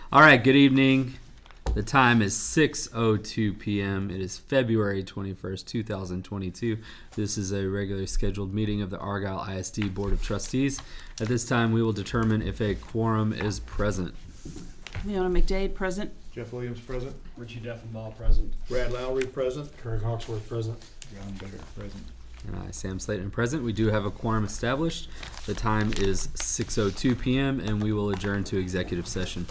All right, good evening. The time is 6:02 p.m. It is February 21st, 2022. This is a regularly scheduled meeting of the Argyle ISD Board of Trustees. At this time, we will determine if a quorum is present. Leona McDade, present. Jeff Williams present. Richie Deffenbaugh present. Brad Lowry present. Craig Hawksworth present. John Bitter present. And I, Sam Slayton, present. We do have a quorum established. The time is 6:02 p.m. and we will adjourn to executive session.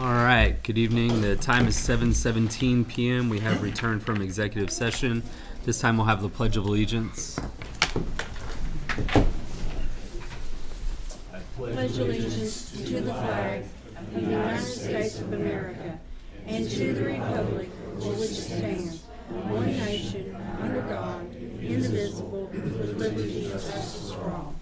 All right, good evening. The time is 7:17 p.m. We have returned from executive session. This time we'll have the Pledge of Allegiance. I pledge allegiance to the flag of the United States of America and to the republic for which it stands, one nation, under God, indivisible, with liberty and justice for all.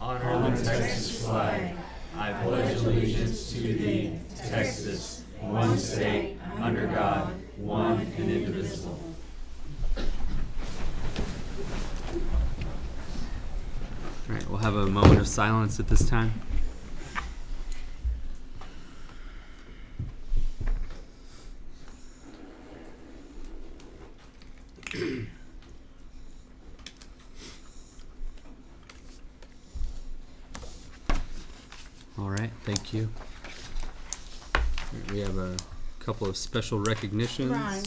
Honor the Texas flag. I pledge allegiance to thee, Texas, one state, under God, one and indivisible. All right, we'll have a moment of silence at this time. All right, thank you. We have a couple of special recognitions. Right.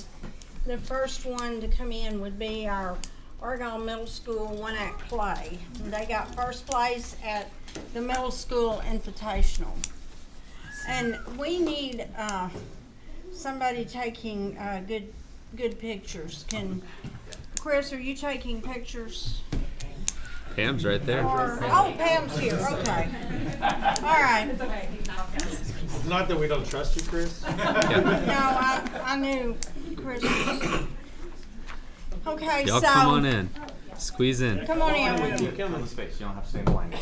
The first one to come in would be our Argyle Middle School one-act play. They got first place at the Middle School Invitational. And we need somebody taking good pictures. Chris, are you taking pictures? Pam's right there. Oh, Pam's here, okay. All right. It's not that we don't trust you, Chris. No, I knew Chris was. Okay, Y'all so. come on in. Squeeze in. Come on in. You come in the space. You don't have to stay in the line.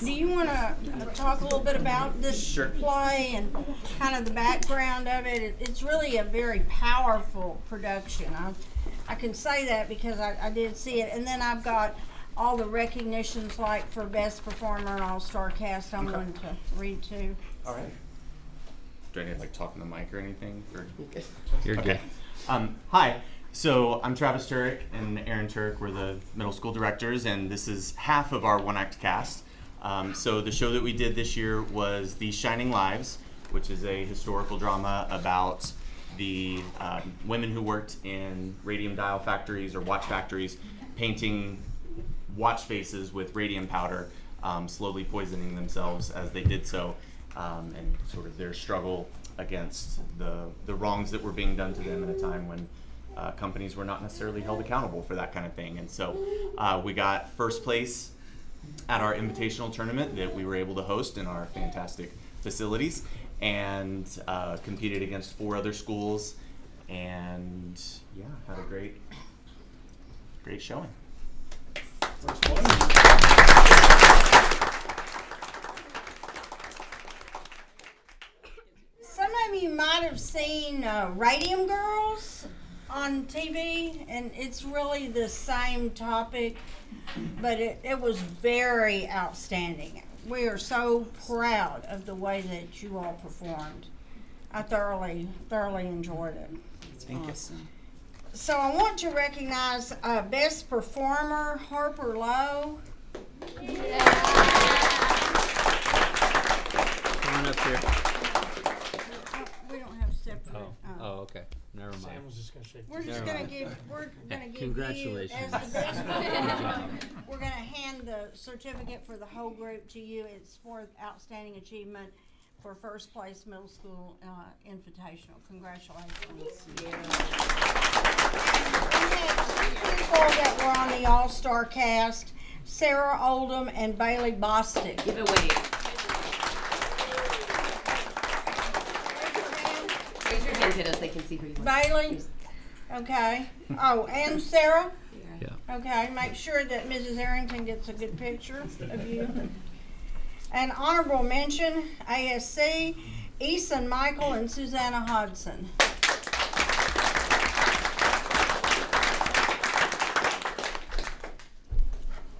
Do you want to talk a little bit about this play and kind of the background of it? It's really a very powerful production. I can say that because I did see it. And then I've got all the recognitions, like for Best Performer and All-Star Cast, I'm going to read too. All right. Do I need to like talk in the mic or anything? You're good. Hi. So I'm Travis Turek and Aaron Turek. We're the middle school directors, and this is half of our one-act cast. So the show that we did this year was The Shining Lives, which is a historical drama about the women who worked in radium dial factories or watch factories, painting watch faces with radium powder, slowly poisoning themselves as they did so, and sort of their struggle against the wrongs that were being done to them at a time when companies were not necessarily held accountable for that kind of thing. And so we got first place at our invitational tournament that we were able to host in our fantastic facilities, and competed against 4 other schools, and yeah, had a great showing. Some of you might have seen Radium Girls on TV, and it's really the same topic, but it was very outstanding. We are so proud of the way that you all performed. I thoroughly enjoyed it. Thank you. So I want to recognize Best Performer, Harper Lowe. Come on up here. We don't have separate. Oh, okay. Never mind. Sam was just gonna shake. We're just gonna give you Congratulations. as the best performer. We're gonna hand the certificate for the whole group to you. It's for outstanding achievement for first place middle school invitational. Congratulations. We had 2 people that were on the All-Star Cast, Sarah Oldham and Bailey Bostic. Give it away. Raise your hand, kiddos. They can see who you are. Bailey, okay. Oh, and Sarah? Yeah. Okay, make sure that Mrs. Arrington gets a good picture of you. An honorable mention, ASC, Eason Michael and Susanna Hodson.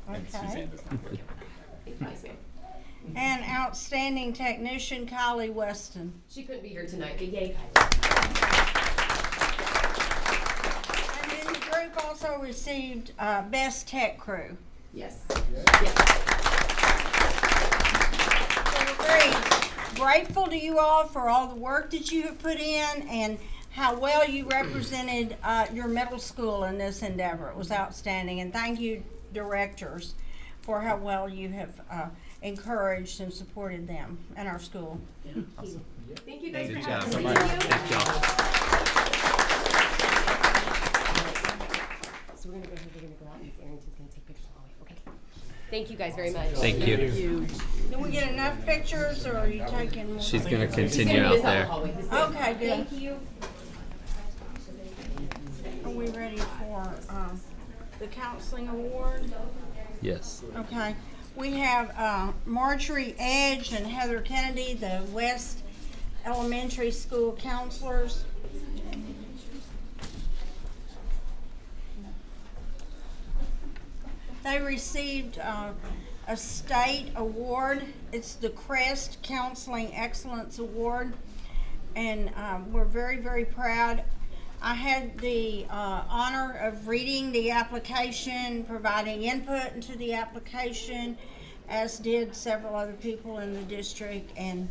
Okay. And outstanding technician, Kylie Weston. She couldn't be here tonight, but yay, Kylie. And then the group also received Best Tech Crew. Yes. So we're very grateful to you all for all the work that you have put in and how well you represented your middle school in this endeavor. It was outstanding. And thank you, directors, for how well you have encouraged and supported them and our school. Thank you guys Good for job. having me. Thank y'all. So we're gonna go ahead, we're gonna go out and Aaron's gonna take pictures all the way. Okay. Thank you guys very much. Thank you. Did we get enough pictures, or are you taking more? She's gonna She's continue gonna out be the there. hallway. Okay, good. Thank you. Are we ready for the counseling award? Yes. Okay. We have Marjorie Edge and Heather Kennedy, the West Elementary School counselors. They received a state award. It's the Crest Counseling Excellence Award, and we're very, very proud. I had the honor of reading the application, providing input into the application, as did several other people in the district, and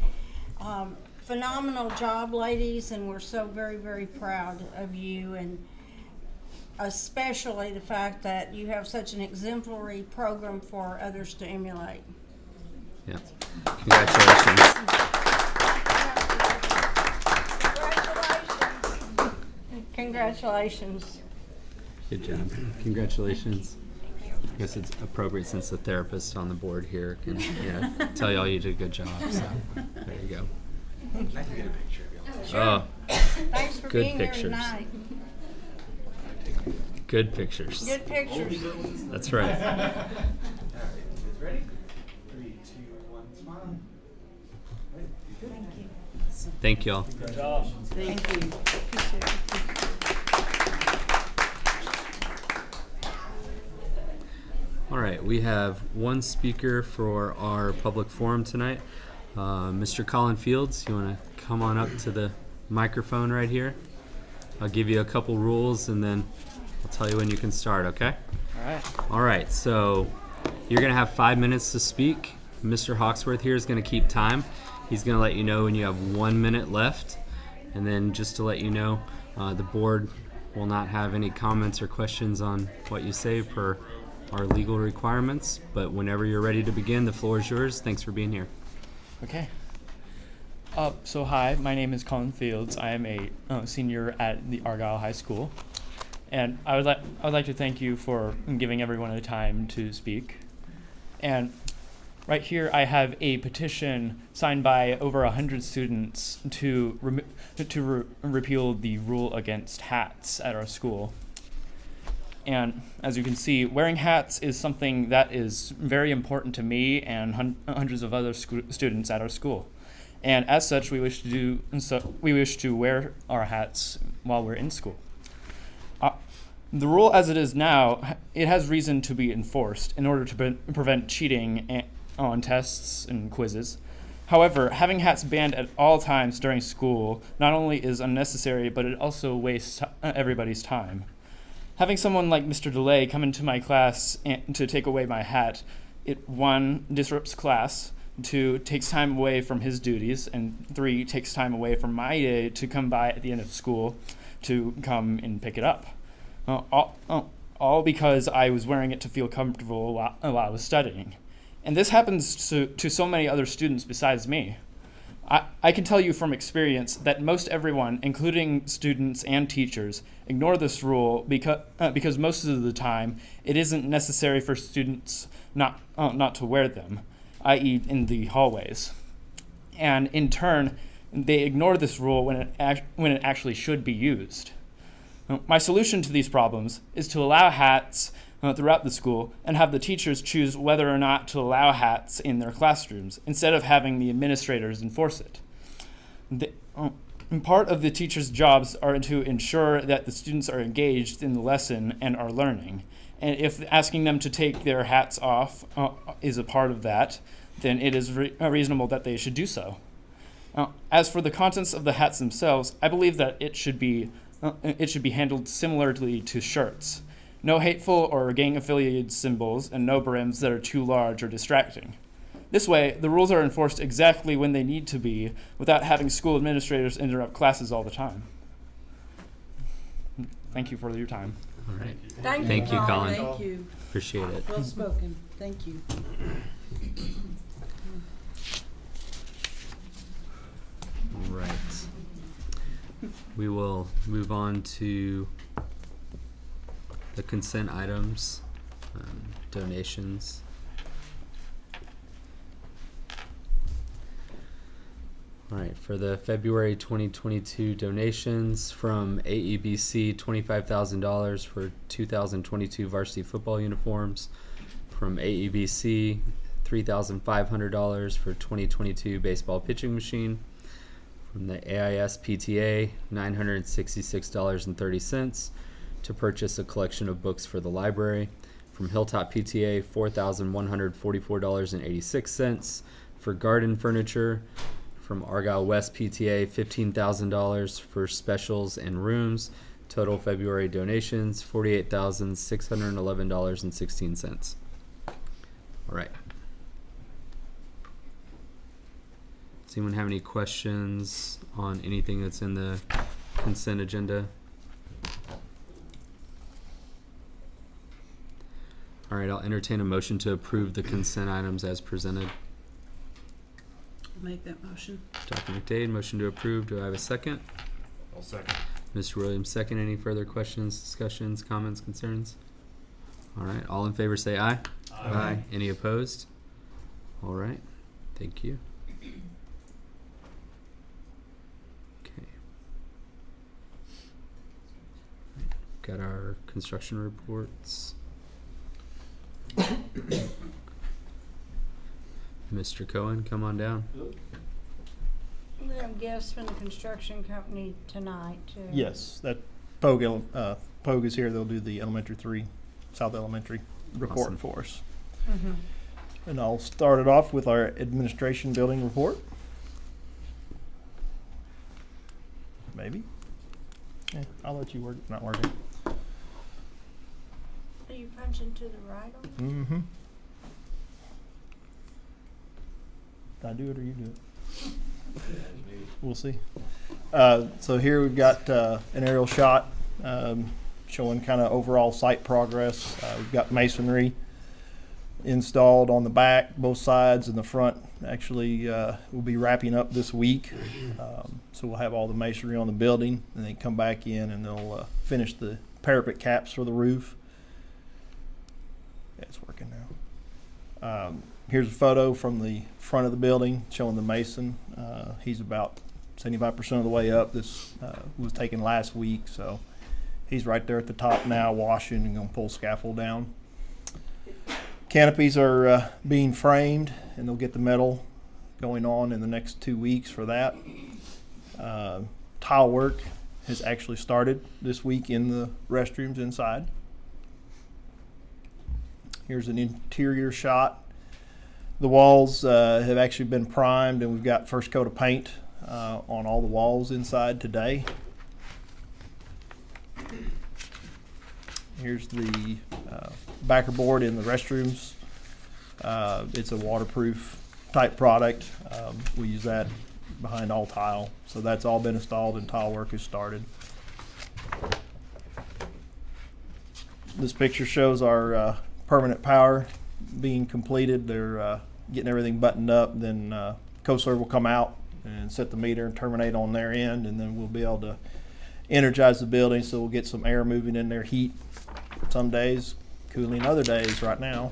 phenomenal job, ladies, and we're so very, very proud of you, and especially the fact that you have such an exemplary program for others to emulate. Yeah. Congratulations. Congratulations. Good job. Congratulations. I guess it's appropriate since the therapist on the board here can tell y'all you did a good job. So there you go. I can get a picture of y'all. Oh, Thanks for Good being pictures. here tonight. good pictures. Good pictures. That's right. All right, you guys ready? 3, 2, 1, smile. Thank y'all. Good job. Thank you. All right, we have one speaker for our public forum tonight. Mr. Colin Fields, you want to come on up to the microphone right here? I'll give you a couple rules and then I'll tell you when you can start, okay? All right. All right, so you're going to have 5 minutes to speak. Mr. Hawksworth here is going to keep time. He's going to let you know when you have 1 minute left. And then just to let you know, the board will not have any comments or questions on what you say per our legal requirements. But whenever you're ready to begin, the floor is yours. Thanks for being here. Okay. So hi, my name is Colin Fields. I am a senior at the Argyle High School, and I would like to thank you for giving everyone a time to speak. And right here, I have a petition signed by over 100 students to repeal the rule against hats at our school. And as you can see, wearing hats is something that is very important to me and hundreds of other students at our school. And as such, we wish to wear our hats while we're in school. The rule as it is now, it has reason to be enforced in order to prevent cheating on tests and quizzes. However, having hats banned at all times during school not only is unnecessary, but it also wastes everybody's time. Having someone like Mr. DeLay come into my class to take away my hat, it 1, disrupts class, 2, takes time away from his duties, and 3, takes time away from my day to come by at the end of school to come and pick it up. All because I was wearing it to feel comfortable while I was studying. And this happens to so many other students besides me. I can tell you from experience that most everyone, including students and teachers, ignore this rule because most of the time it isn't necessary for students not to wear them, i.e. in the hallways. And in turn, they ignore this rule when it actually should be used. My solution to these problems is to allow hats throughout the school and have the teachers choose whether or not to allow hats in their classrooms instead of having the administrators enforce it. Part of the teachers' jobs are to ensure that the students are engaged in the lesson and are learning. And if asking them to take their hats off is a part of that, then it is reasonable that they should do so. As for the contents of the hats themselves, I believe that it should be handled similarly to shirts. No hateful or gang-affiliated symbols, and no brims that are too large or distracting. This way, the rules are enforced exactly when they need to be, without having school administrators interrupt classes all the time. Thank you for your time. All right. Thank you, Colin. Thank you. Appreciate it. Well spoken. Thank you. Right. We will move on to the consent items, donations. All right, for the February 2022 donations from AEBC, $25,000 for 2022 varsity football uniforms. From AEBC, $3,500 for 2022 baseball pitching machine. From the AISPTA, $966.30 to purchase a collection of books for the library. From Hilltop PTA, $4,144.86 for garden furniture. From Argyle West PTA, $15,000 for specials and rooms. Total February donations, $48,611.16. All right. Does anyone have any questions on anything that's in the consent agenda? All right, I'll entertain a motion to approve the consent items as presented. Make that motion. Dr. McDade, motion to approve. Do I have a second? I'll second. Mr. Williams, second. Any further questions, discussions, comments, concerns? All right, all in favor say aye. Aye. Any opposed? All right, thank you. Okay. Got our construction reports. Mr. Cohen, come on down. We have guests from the construction company tonight, too. Yes, that Pogue is here. They'll do the elementary 3, South Elementary report Awesome. for us. Mm-hmm. And I'll start it off with our administration building report. Maybe. Yeah, I'll let you work. Not working. Are you punching to the right on? Mm-hmm. Did I do it or you do it? We'll see. So here we've got an aerial shot showing kind of overall site progress. We've got masonry installed on the back, both sides, and the front. Actually, we'll be wrapping up this week. So we'll have all the masonry on the building, and then come back in and they'll finish the parapet caps for the roof. Yeah, it's working now. Here's a photo from the front of the building showing the mason. He's about 75% of the way up. This was taken last week, so he's right there at the top now washing and going to pull scaffold down. Canopies are being framed, and they'll get the metal going on in the next 2 weeks for that. Tile work has actually started this week in the restrooms inside. Here's an interior shot. The walls have actually been primed, and we've got first coat of paint on all the walls inside today. Here's the backer board in the restrooms. It's a waterproof type product. We use that behind all tile. So that's all been installed and tile work has started. This picture shows our permanent power being completed. They're getting everything buttoned up. Then CoServe will come out and set the meter and terminate on their end, and then we'll be able to energize the building, so we'll get some air moving in there, heat some days, cooling other days right now.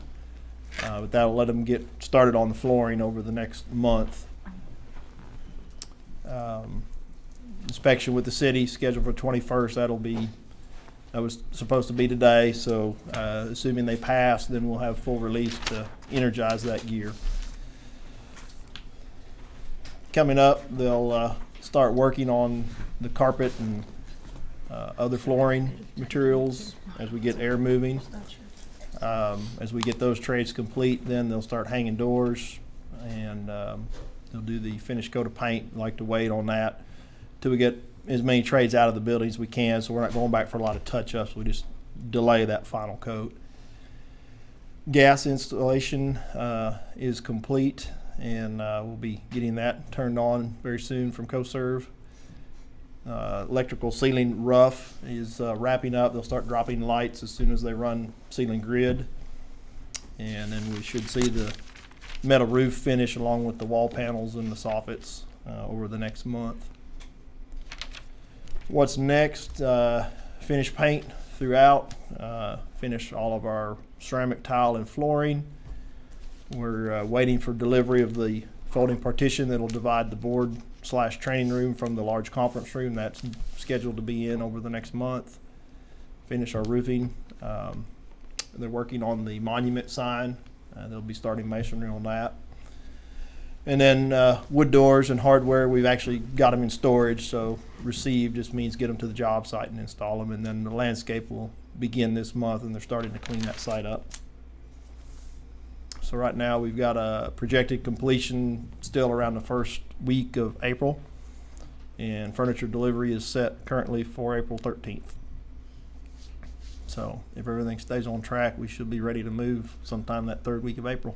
But that'll let them get started on the flooring over the next month. Inspection with the city scheduled for 21st. That was supposed to be today, so assuming they pass, then we'll have full release to energize that gear. Coming up, they'll start working on the carpet and other flooring materials as we get air moving. As we get those trades complete, then they'll start hanging doors, and they'll do the finished coat of paint. Like to wait on that till we get as many trades out of the building as we can, so we're not going back for a lot of touch-ups. We just delay that final coat. Gas installation is complete, and we'll be getting that turned on very soon from CoServe. Electrical ceiling rough is wrapping up. They'll start dropping lights as soon as they run ceiling grid. And then we should see the metal roof finish along with the wall panels and the soffits over the next month. What's next? Finish paint throughout. Finish all of our ceramic tile and flooring. We're waiting for delivery of the folding partition that'll divide the board/training room from the large conference room. That's scheduled to be in over the next month. Finish our roofing. They're working on the monument sign. They'll be starting masonry on that. And then wood doors and hardware, we've actually got them in storage, so receive just means get them to the job site and install them. And then the landscape will begin this month, and they're starting to clean that site up. So right now we've got a projected completion still around the first week of April, and furniture delivery is set currently for April 13th. So if everything stays on track, we should be ready to move sometime that third week of April.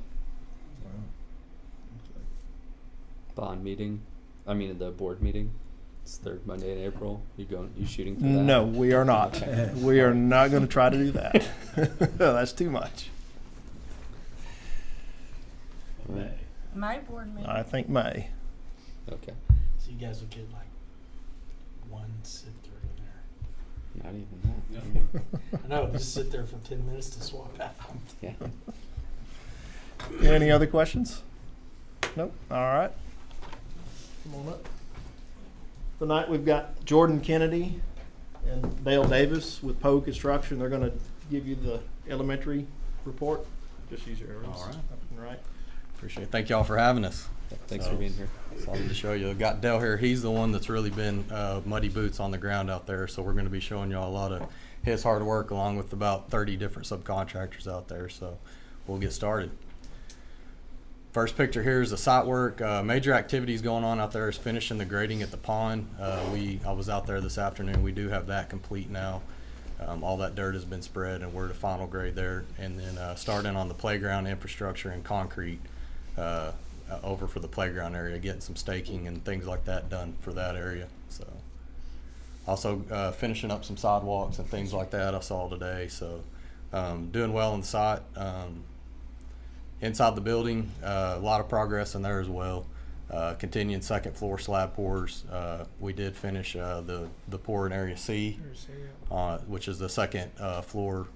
Bond meeting. I mean, the board meeting. It's third Monday in April. You shooting for that? No, we are not. Okay. We are not going to try to do that. That's too much. May. May board meeting. I think May. Okay. So you guys will get like one sit through in Not even that. there. I know, just sit there for 10 minutes to swap out. Yeah. Any other questions? Nope. All right. Come on up. Tonight we've got Jordan Kennedy and Dale Davis with Poe Construction. They're going to give you the elementary report. Just use your arrows. All right. Up and right. Appreciate it. Thank y'all for having us. Thanks for being here. Excited to show you. Got Dale here. He's the one that's really been muddy boots on the ground out there. So we're going to be showing y'all a lot of his hard work along with about 30 different subcontractors out there. So we'll get started. First picture here is the site work. Major activities going on out there is finishing the grading at the pond. I was out there this afternoon. We do have that complete now. All that dirt has been spread and we're to final grade there. And then starting on the playground infrastructure and concrete over for the playground area, getting some staking and things like that done for that area. So also finishing up some sidewalks and things like that I saw today. So doing well on the site. Inside the building, a lot of progress in there as well. Continuing second floor slab pours. We did finish the pour in area C, which is the second floor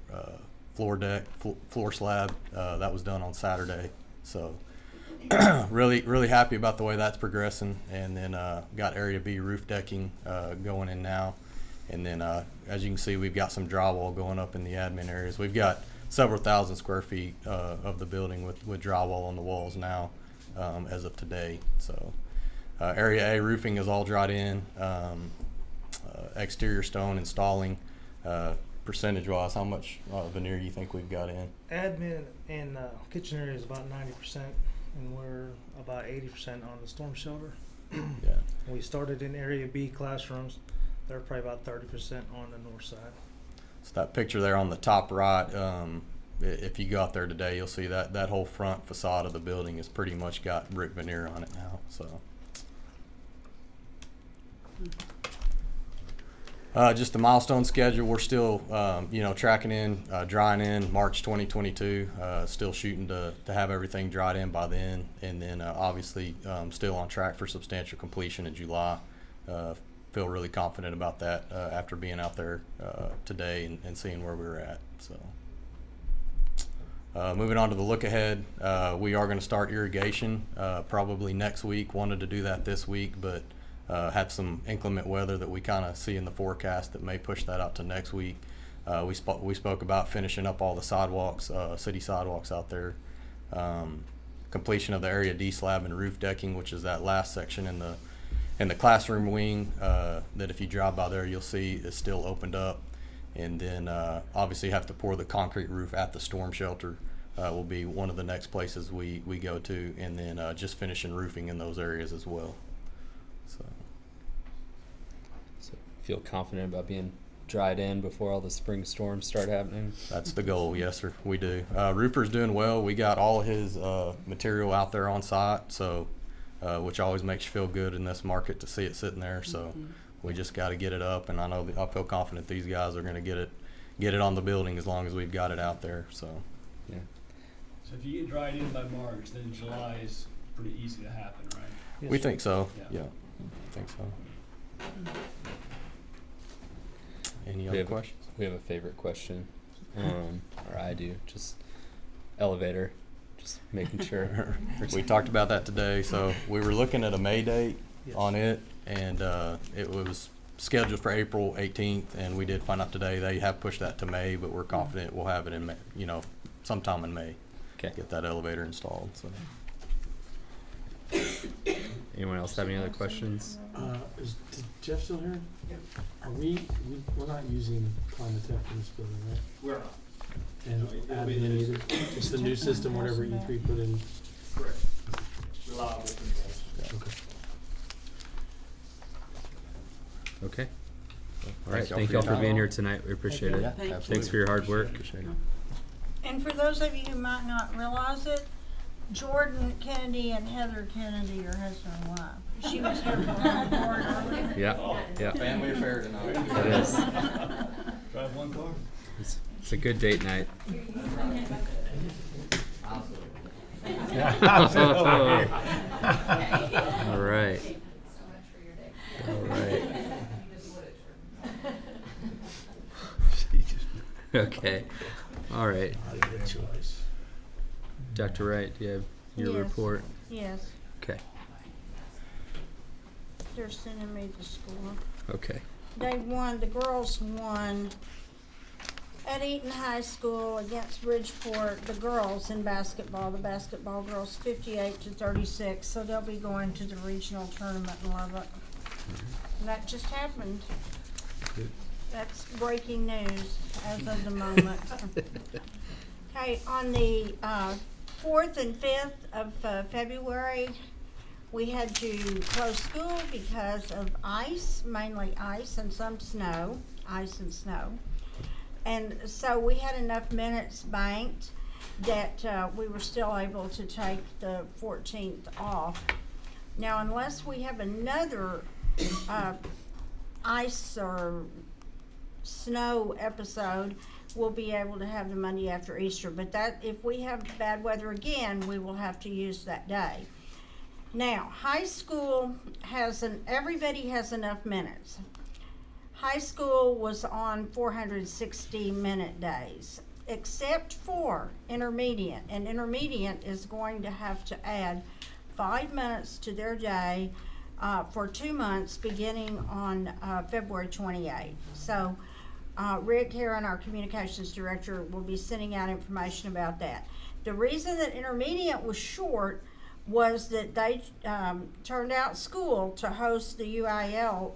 slab. That was done on Saturday. So really happy about the way that's progressing. And then got area B roof decking going in now. And then as you can see, we've got some drywall going up in the admin areas. We've got several thousand square feet of the building with drywall on the walls now as of today. So area A roofing is all dried in. Exterior stone installing. Percentage wise, how much veneer you think we've got in? Admin and kitchen area is about 90%, and we're about 80% on the storm shelter. Yeah. We started in area B classrooms. They're probably about 30% on the north side. So that picture there on the top right, if you go out there today, you'll see that whole front facade of the building has pretty much got brick veneer on it now. So just the milestone schedule, we're still tracking in, drying in March 2022, still shooting to have everything dried in by then, and then obviously still on track for substantial completion in July. Feel really confident about that after being out there today and seeing where we were at. So moving on to the look ahead, we are going to start irrigation probably next week. Wanted to do that this week, but had some inclement weather that we kind of see in the forecast that may push that out to next week. We spoke about finishing up all the sidewalks, city sidewalks out there. Completion of the area D slab and roof decking, which is that last section in the classroom wing that if you drive by there you'll see is still opened up. And then obviously have to pour the concrete roof at the storm shelter will be one of the next places we go to, and then just finishing roofing in those areas as well. So feel confident about being dried in before all the spring storms start happening? That's the goal, yes sir, we do. Roofer's doing well. We got all his material out there on site, so which always makes you feel good in this market to see it sitting there. So We just got to get it up, and I know I feel confident these guys are going to get it on the building as long as we've got it out there. So. Yeah. So if you get dried in by March, then July is pretty easy to happen, right? We think so. Yeah. Yeah, I think so. Any We other have, questions? we have a favorite question, or I do. Just elevator, just making sure. We talked about that today. So we were looking at a May date on it, and it was scheduled for April 18th, and we did find out today they have pushed that to May, but we're confident we'll have it in May, sometime in May. Okay. Get that elevator installed. So. Anyone else have any other questions? Is Jeff still here? Yeah. We're not using Climatech in this building, right? We're not. And admin either? Just the new system, whatever E3 put in? Correct. Reliable controls. Okay. Okay. All right. y'all Thank for y'all your for time. being here tonight. We appreciate it. Thank you. Thanks for your hard work. Appreciate it. And for those of you who might not realize it, Jordan Kennedy and Heather Kennedy are husband and wife. She was here for the board earlier. Yeah. Yeah. Family affair tonight. It is. Drive one car. It's a good date night. All right. All right. Okay. All right. Dr. Wright, do you have your Yes. report? Yes, Okay. they're sending me to school. Okay. They won, the girls won at Eaton High School against Bridgeport, the girls in basketball, the basketball girls 58-36, so they'll be going to the regional tournament in Lubbock. And that just happened. Good. That's breaking news as of the moment. Okay, on the 4th and 5th of February, we had to close school because of ice, mainly ice and some snow, ice and snow. And so we had enough minutes banked that we were still able to take the 14th off. Now, unless we have another ice or snow episode, we'll be able to have the Monday after Easter. But that, if we have bad weather again, we will have to use that day. Now, high school everybody has enough minutes. High school was on 460-minute days, except for intermediate. And intermediate is going to have to add 5 minutes to their day for 2 months beginning on February 28th. So Rick Heron, our communications director, will be sending out information about that. The reason that intermediate was short was that they turned out school to host the UIL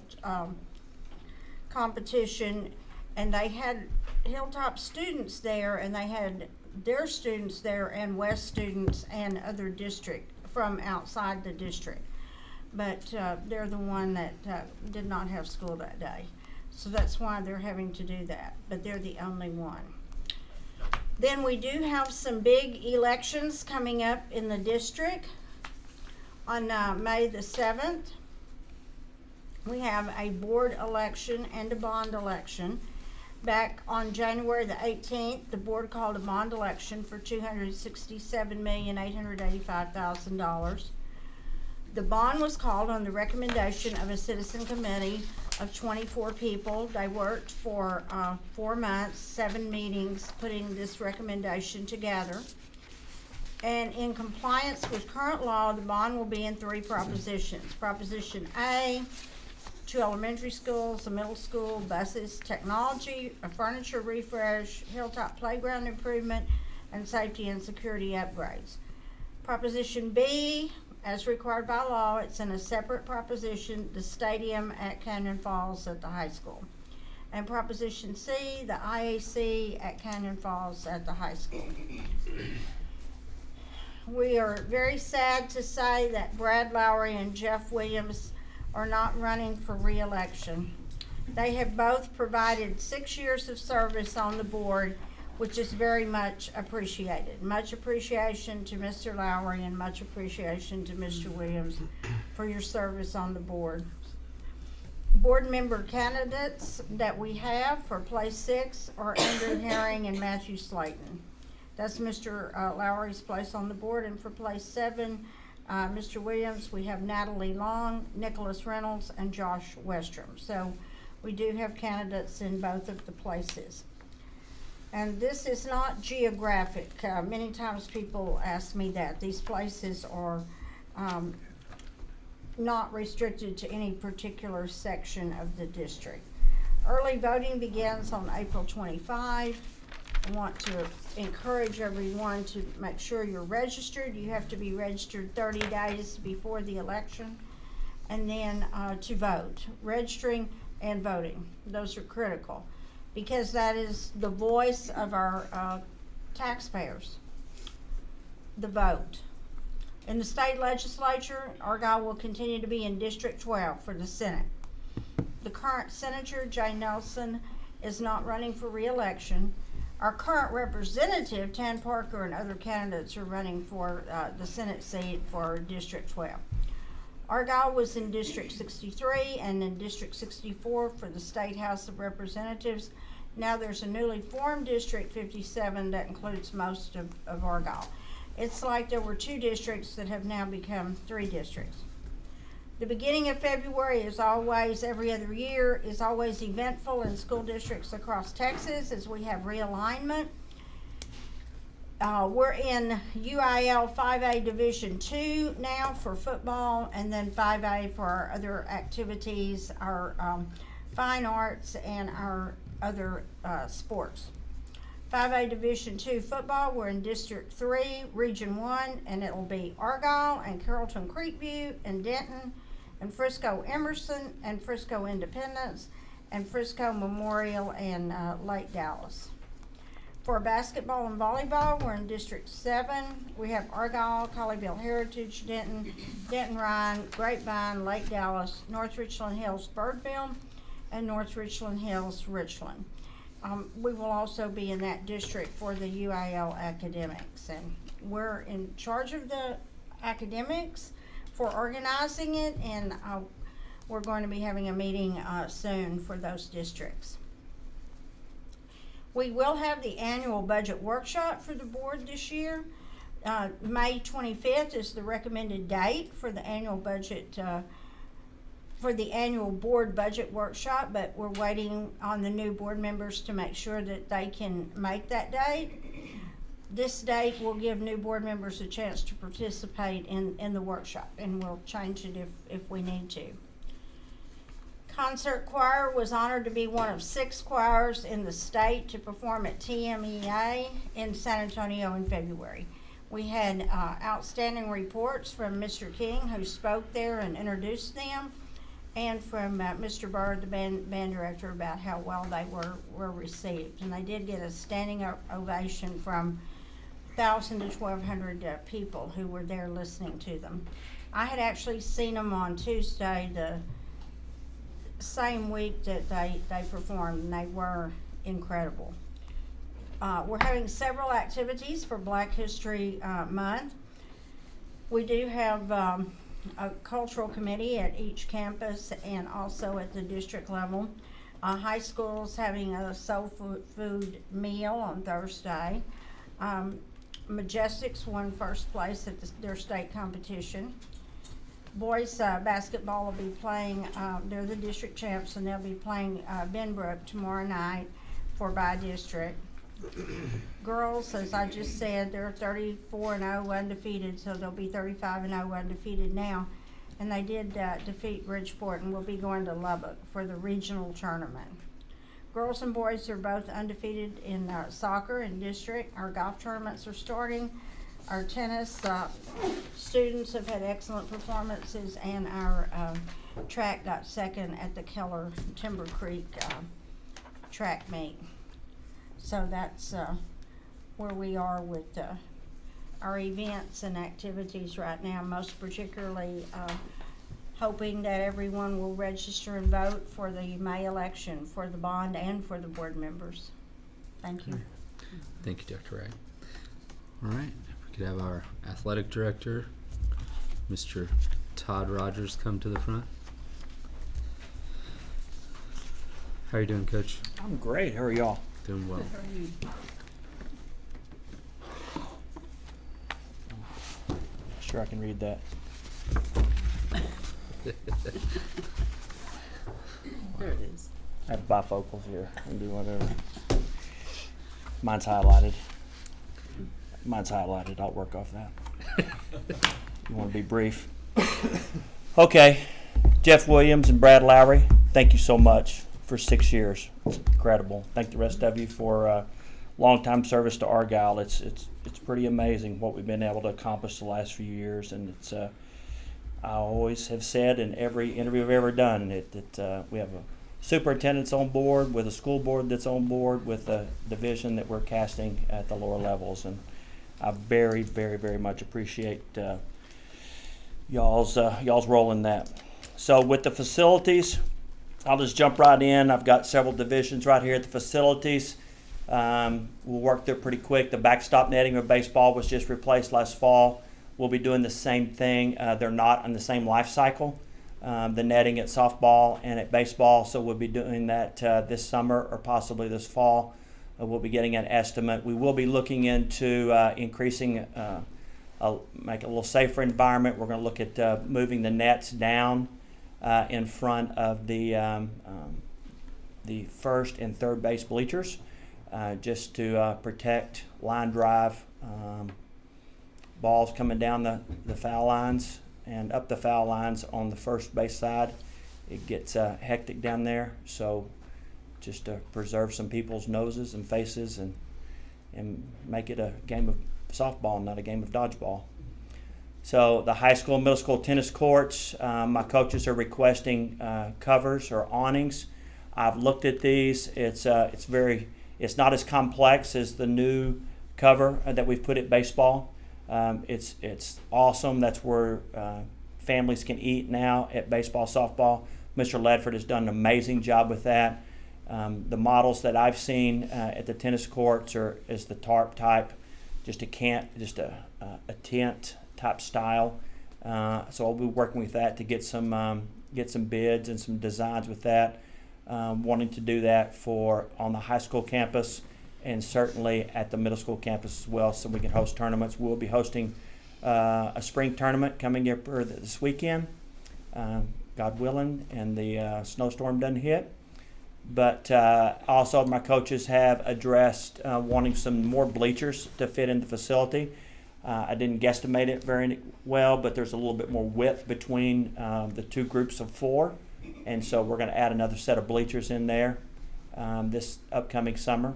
competition, and they had Hilltop students there, and they had their students there and West students and other district from outside the district. But they're the one that did not have school that day. So that's why they're having to do that, but they're the only one. Then we do have some big elections coming up in the district. On May the 7th, we have a board election and a bond election. Back on January the 18th, the board called a bond election for $267,885,000. The bond was called on the recommendation of a citizen committee of 24 people. They worked for 4 months, 7 meetings, putting this recommendation together. And in compliance with current law, the bond will be in 3 propositions. Proposition A, 2 elementary schools, a middle school, buses, technology, a furniture refresh, Hilltop playground improvement, and safety and security upgrades. Proposition B, as required by law, it's in a separate proposition, the stadium at Canyon Falls at the high school. And Proposition C, the IAC at Canyon Falls at the high school. We are very sad to say that Brad Lowry and Jeff Williams are not running for re-election. They have both provided 6 years of service on the board, which is very much appreciated. Much appreciation to Mr. Lowry and much appreciation to Mr. Williams for your service on the board. board member candidates that we have for place 6 are Andrew Herring and Matthew Slayton. That's Mr. Lowry's place on the board. And for place 7, Mr. Williams, we have Natalie Long, Nicholas Reynolds, and Josh Westrom. So we do have candidates in both of the places. And this is not geographic. Many times people ask me that. These places are not restricted to any particular section of the district. Early voting begins on April 25. I want to encourage everyone to make sure you're registered. You have to be registered 30 days before the election. And then to vote. Registering and voting. Those are critical because that is the voice of our taxpayers. The vote. In the state legislature, Argyle will continue to be in District 12 for the Senate. The current Senator, Jay Nelson, is not running for re-election. Our current representative, Tan Parker, and other candidates are running for the Senate seat for District 12. Argyle was in District 63 and in District 64 for the State House of Representatives. Now there's a newly formed District 57 that includes most of Argyle. It's like there were 2 districts that have now become 3 districts. The beginning of February is always, every other year, is always eventful in school districts across Texas as we have realignment. We're in UIL 5A Division 2 now for football, and then 5A for our other activities, our fine arts, and our other sports. 5A Division 2 football, we're in District 3, Region 1, and it'll be Argyle and Carrollton Creekview and Denton and Frisco Emerson and Frisco Independence and Frisco Memorial and Lake Dallas. For basketball and volleyball, we're in District 7. We have Argyle, Colleyville Heritage, Denton, Denton Ryan, Grapevine, Lake Dallas, North Richland Hills, Birdville, and North Richland Hills, Richland. We will also be in that district for the UIL academics, and we're in charge of the academics for organizing it, and we're going to be having a meeting soon for those districts. We will have the annual budget workshop for the board this year. May 25th is the recommended date for the annual budget for the annual board budget workshop, but we're waiting on the new board members to make sure that they can make that date. This date will give new board members a chance to participate in the workshop, and we'll change it if we need to. Concert Choir was honored to be one of 6 choirs in the state to perform at TMEA in San Antonio in February. We had outstanding reports from Mr. King, who spoke there and introduced them, and from Mr. Bird, the band director, about how well they were received. And they did get a standing ovation from 1,000 to 1,200 people who were there listening to them. I had actually seen them on Tuesday, the same week that they performed, and they were incredible. We're having several activities for Black History Month. We do have a cultural committee at each campus and also at the district level. High school's having a soul food meal on Thursday. Majestics won first place at their state competition. Boys basketball will be playing, they're the district champs, and they'll be playing Benbrook tomorrow night for by district. Girls, as I just said, they're 34-0 undefeated, so they'll be 35-0 undefeated now. And they did defeat Bridgeport, and will be going to Lubbock for the regional tournament. Girls and boys are both undefeated in soccer and district. Our golf tournaments are starting. Our tennis students have had excellent performances, and our track got second at the Keller Timber Creek track meet. So that's where we are with our events and activities right now, most particularly hoping that everyone will register and vote for the May election for the bond and for the board members. Thank you. Thank you, Dr. Wright. All right, if we could have our athletic director, Mr. Todd Rogers, come to the front. How you doing, Coach? I'm great. How are y'all? Doing well. Sure, I can read that. There it is. I have bifocals here. I can do whatever. Mine's highlighted. I'll work off that. You want to be brief? Okay. Jeff Williams and Brad Lowry, thank you so much for 6 years. It's incredible. Thank the rest of you for long-time service to Argyle. It's pretty amazing what we've been able to accomplish the last few years, and it's I always have said in every interview I've ever done that we have a superintendent's on board, with a school board that's on board, with a division that we're casting at the lower levels, and I very, very, very much appreciate y'all's role in that. So with the facilities, I'll just jump right in. I've got several divisions right here at the facilities. We'll work through pretty quick. The backstop netting of baseball was just replaced last fall. We'll be doing the same thing. They're not in the same life cycle, the netting at softball and at baseball, so we'll be doing that this summer or possibly this fall. We'll be getting an estimate. We will be looking into increasing, make it a little safer environment. We're going to look at moving the nets down in front of the first and third base bleachers, just to protect line drive balls coming down the foul lines and up the foul lines on the first base side. It gets hectic down there, so just to preserve some people's noses and faces and make it a game of softball, not a game of dodgeball. So the high school and middle school tennis courts, my coaches are requesting covers or awnings. I've looked at these. It's not as complex as the new cover that we've put at baseball. It's awesome. That's where families can eat now at baseball, softball. Mr. Ledford has done an amazing job with that. The models that I've seen at the tennis courts is the tarp type, just a tent type style. So I'll be working with that to get some bids and some designs with that. Wanting to do that on the high school campus and certainly at the middle school campus as well, so we can host tournaments. We'll be hosting a spring tournament coming up this weekend, God willing, and the snowstorm doesn't hit. But also my coaches have addressed wanting some more bleachers to fit in the facility. I didn't guesstimate it very well, but there's a little bit more width between the two groups of four. And so we're going to add another set of bleachers in there this upcoming summer.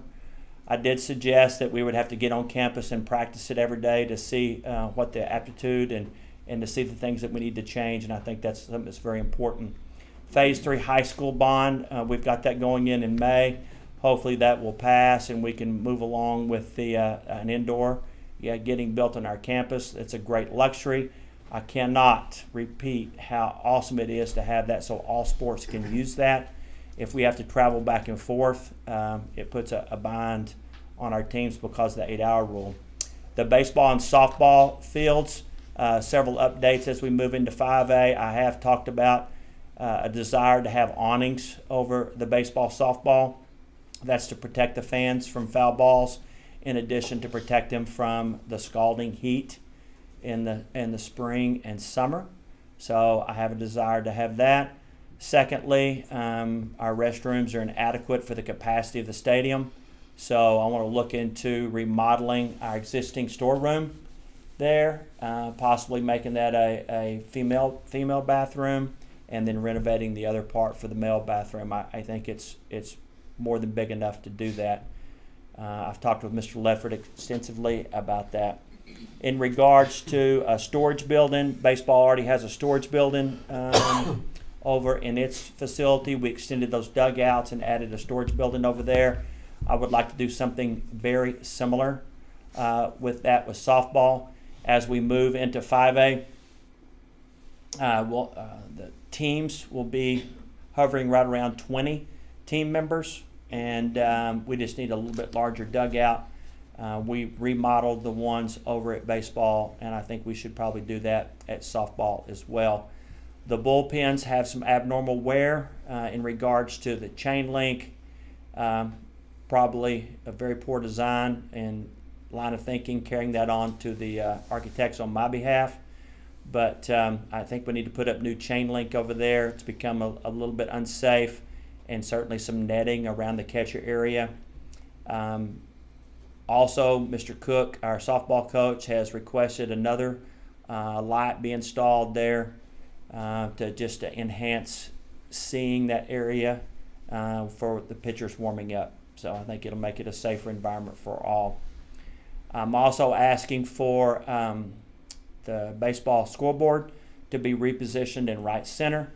I did suggest that we would have to get on campus and practice it every day to see what the aptitude and to see the things that we need to change, and I think that's something that's very important. Phase 3 high school bond, we've got that going in May. Hopefully that will pass and we can move along with an indoor getting built on our campus. It's a great luxury. I cannot repeat how awesome it is to have that so all sports can use that. If we have to travel back and forth, it puts a bind on our teams because of the 8-hour rule. The baseball and softball fields, several updates as we move into 5A. I have talked about a desire to have awnings over the baseball, softball. That's to protect the fans from foul balls, in addition to protect them from the scalding heat in the spring and summer. So I have a desire to have that. Secondly, our restrooms are inadequate for the capacity of the stadium. So I want to look into remodeling our existing storeroom there, possibly making that a female bathroom, and then renovating the other part for the male bathroom. I think it's more than big enough to do that. I've talked with Mr. Ledford extensively about that. In regards to a storage building, baseball already has a storage building over in its facility. We extended those dugouts and added a storage building over there. I would like to do something very similar with softball. As we move into 5A, the teams will be hovering right around 20 team members, and we just need a little bit larger dugout. We remodeled the ones over at baseball, and I think we should probably do that at softball as well. The bullpens have some abnormal wear in regards to the chain link. Probably a very poor design and line of thinking, carrying that on to the architects on my behalf. But I think we need to put up new chain link over there. It's become a little bit unsafe, and certainly some netting around the catcher area. Also, Mr. Cook, our softball coach, has requested another light be installed there to enhance seeing that area for the pitchers warming up. So I think it'll make it a safer environment for all. I'm also asking for the baseball scoreboard to be repositioned in right center.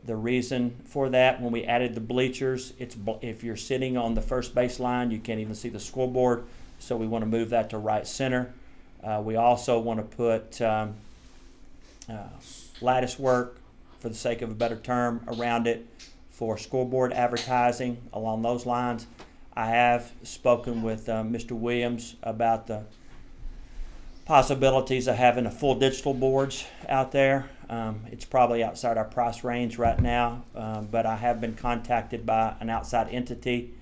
The reason for that, when we added the bleachers, if you're sitting on the first base line, you can't even see the scoreboard. So we want to move that to right center. We also want to put lattice work, for the sake of a better term, around it for scoreboard advertising along those lines. I have spoken with Mr. Williams about the possibilities of having a full digital boards out there. It's probably outside our price range right now, but I have been contacted by an outside entity,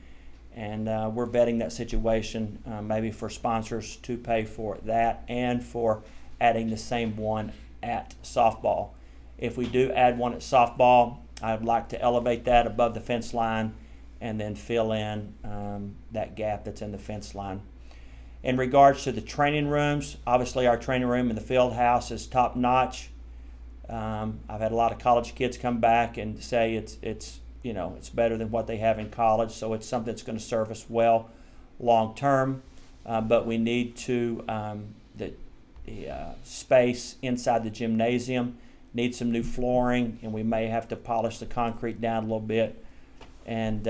and we're vetting that situation, maybe for sponsors to pay for that and for adding the same one at softball. If we do add one at softball, I'd like to elevate that above the fence line and then fill in that gap that's in the fence line. In regards to the training rooms, obviously our training room in the field house is top notch. I've had a lot of college kids come back and say it's better than what they have in college, so it's something that's going to serve us well long term. But we need to the space inside the gymnasium needs some new flooring, and we may have to polish the concrete down a little bit and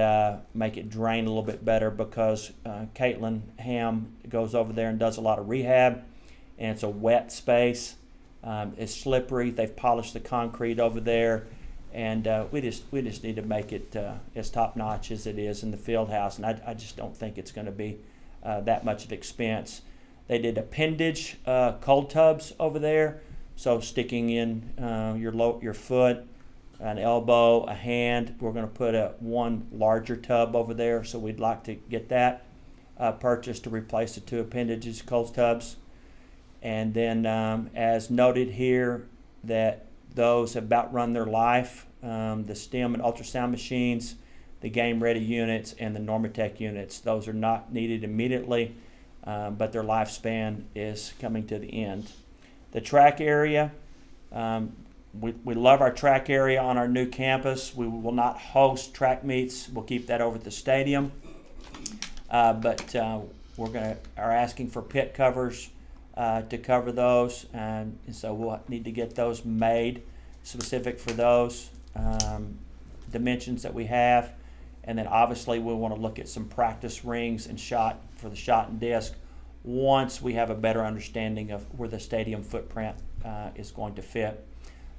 make it drain a little bit better, because Caitlin Ham goes over there and does a lot of rehab, and it's a wet space. It's slippery. They've polished the concrete over there, and we just need to make it as top notch as it is in the field house, and I just don't think it's going to be that much of expense. They did appendage cold tubs over there, so sticking in your foot, an elbow, a hand. We're going to put one larger tub over there, so we'd like to get that purchased to replace the two appendages cold tubs. And then, as noted here, that those have about run their life. The STEM and ultrasound machines, the game ready units, and the Normatec units. Those are not needed immediately, but their lifespan is coming to the end. The track area, we love our track area on our new campus. We will not host track meets. We'll keep that over at the stadium. But are asking for pit covers to cover those, and so we'll need to get those made specific for those dimensions that we have. And then obviously we want to look at some practice rings and shot for the shot and disc once we have a better understanding of where the stadium footprint is going to fit.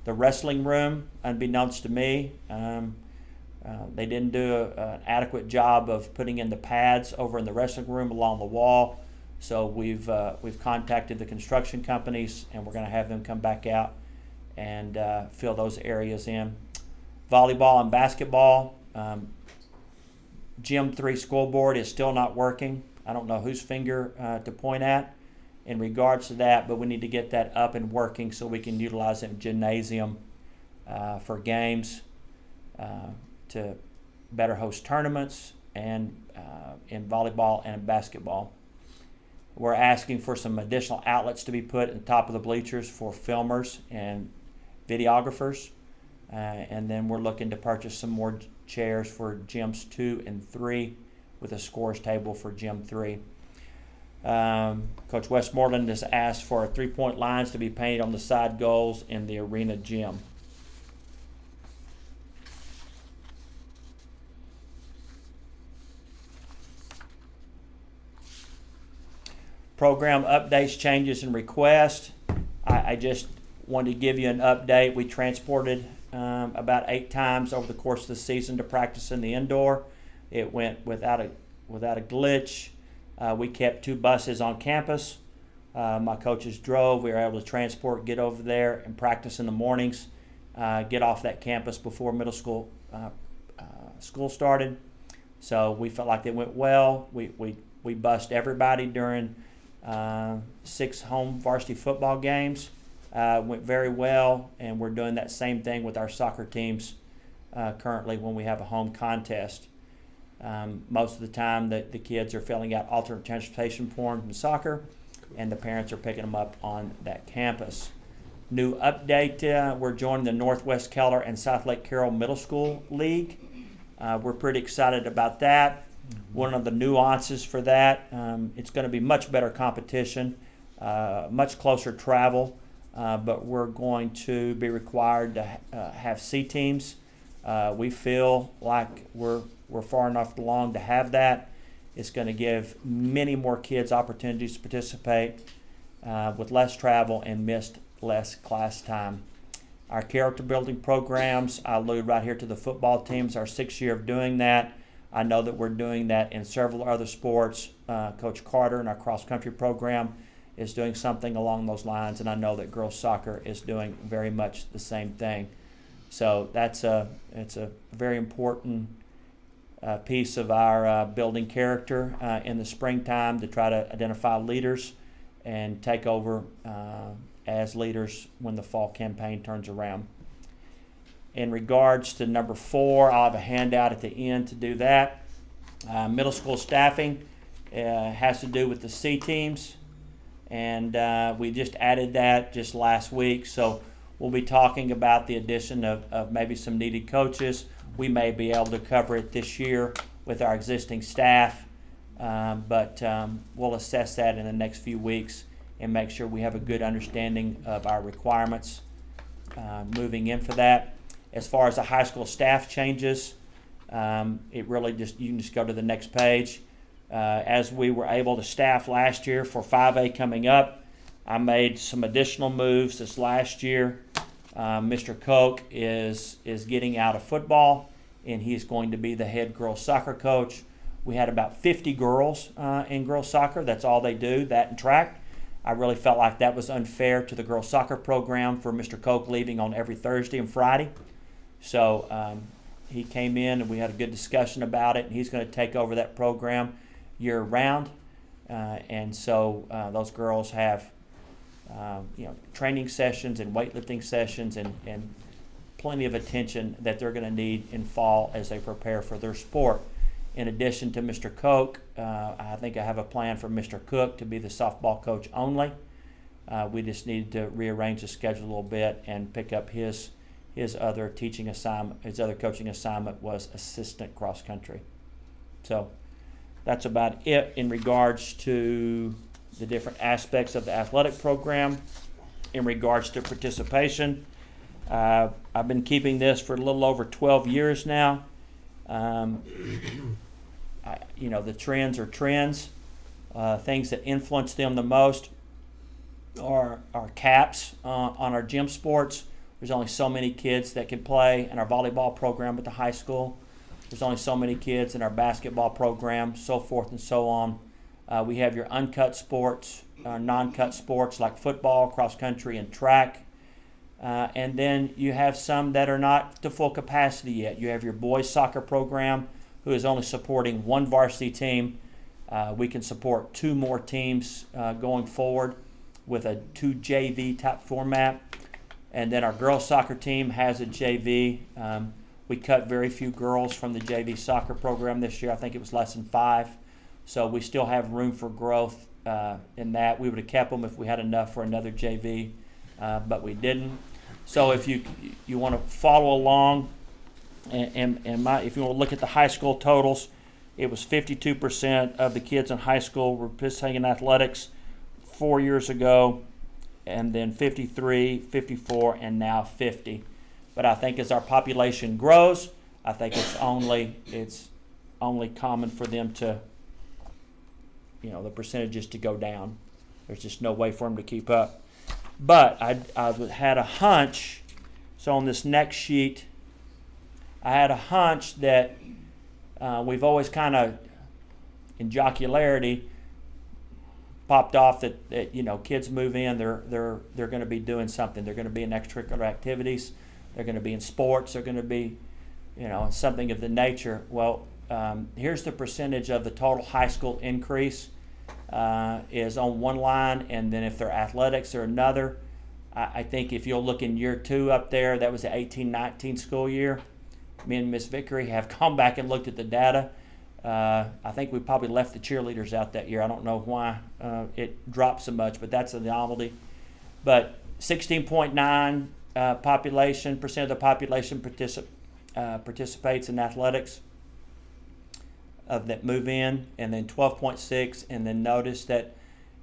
The wrestling room, unbeknownst to me, they didn't do an adequate job of putting in the pads over in the wrestling room along the wall. So we've contacted the construction companies, and we're going to have them come back out and fill those areas in. Volleyball and basketball, Gym 3 scoreboard is still not working. I don't know whose finger to point at in regards to that, but we need to get that up and working so we can utilize it in gymnasium for games, to better host tournaments, and in volleyball and basketball. We're asking for some additional outlets to be put at the top of the bleachers for filmers and videographers. And then we're looking to purchase some more chairs for gyms 2 and 3 with a scores table for gym 3. Coach Westmoreland has asked for 3-point lines to be painted on the side goals in the arena gym. Program updates, changes, and requests. I just wanted to give you an update. We transported about 8 times over the course of the season to practice in the indoor. It went without a glitch. We kept 2 buses on campus. My coaches drove. We were able to transport, get over there, and practice in the mornings. get off that campus before middle school school started. So we felt like it went well. We bussed everybody during 6 home varsity football games. Went very well, and we're doing that same thing with our soccer teams currently when we have a home contest. Most of the time the kids are filling out alternate transportation forms in soccer, and the parents are picking them up on that campus. New update, we're joining the Northwest Keller and South Lake Carroll Middle School League. We're pretty excited about that. One of the nuances for that, it's going to be much better competition, much closer travel, but we're going to be required to have C teams. We feel like we're far enough along to have that. It's going to give many more kids opportunities to participate with less travel and missed less class time. Our character building programs, I allude right here to the football teams, our 6th year of doing that. I know that we're doing that in several other sports. Coach Carter in our cross country program is doing something along those lines, and I know that girls soccer is doing very much the same thing. So it's a very important piece of our building character in the springtime to try to identify leaders and take over as leaders when the fall campaign turns around. In regards to number 4, I'll have a handout at the end to do that. Middle school staffing has to do with the C teams, and we just added that just last week. So we'll be talking about the addition of maybe some needed coaches. We may be able to cover it this year with our existing staff, but we'll assess that in the next few weeks and make sure we have a good understanding of our requirements moving in for that. As far as the high school staff changes, it really you can just go to the next page. As we were able to staff last year for 5A coming up, I made some additional moves this last year. Mr. Koch is getting out of football, and he's going to be the head girls soccer coach. We had about 50 girls in girls soccer. That's all they do, that and track. I really felt like that was unfair to the girls soccer program for Mr. Koch leaving on every Thursday and Friday. So he came in and we had a good discussion about it, and he's going to take over that program year round. And so those girls have training sessions and weightlifting sessions and plenty of attention that they're going to need in fall as they prepare for their sport. In addition to Mr. Koch, I think I have a plan for Mr. Cook to be the softball coach only. We just needed to rearrange the schedule a little bit and pick up his other teaching assignment. His other coaching assignment was assistant cross country. So that's about it in regards to the different aspects of the athletic program. In regards to participation, I've been keeping this for a little over 12 years now. The trends are trends. Things that influence them the most are caps on our gym sports. There's only so many kids that can play in our volleyball program at the high school. There's only so many kids in our basketball program, so forth and so on. We have your uncut sports, non-cut sports like football, cross country, and track. And then you have some that are not to full capacity yet. You have your boys soccer program, who is only supporting 1 varsity team. We can support 2 more teams going forward with a 2 JV type format. And then our girls soccer team has a JV. We cut very few girls from the JV soccer program this year. I think it was less than 5. So we still have room for growth in that. We would have kept them if we had enough for another JV, but we didn't. So if you want to follow along, if you want to look at the high school totals, it was 52% of the kids in high school were participating in athletics 4 years ago, and then 53, 54, and now 50. But I think as our population grows, I think it's only common for them to, the percentages to go down. There's just no way for them to keep up. But I had a hunch, so on this next sheet, I had a hunch that we've always kind of, in jocularity, popped off that kids move in, they're going to be doing something. They're going to be in extracurricular activities. they're going to be in sports, they're going to be, something of the nature. Well, here's the percentage of the total high school increase is on one line, and then if they're athletics or another. I think if you'll look in year 2 up there, that was the 18-19 school year. Me and Miss Vickery have gone back and looked at the data. I think we probably left the cheerleaders out that year. I don't know why it dropped so much, but that's an anomaly. But 16.9% of the population participates in athletics that move in, and then 12.6, and then notice that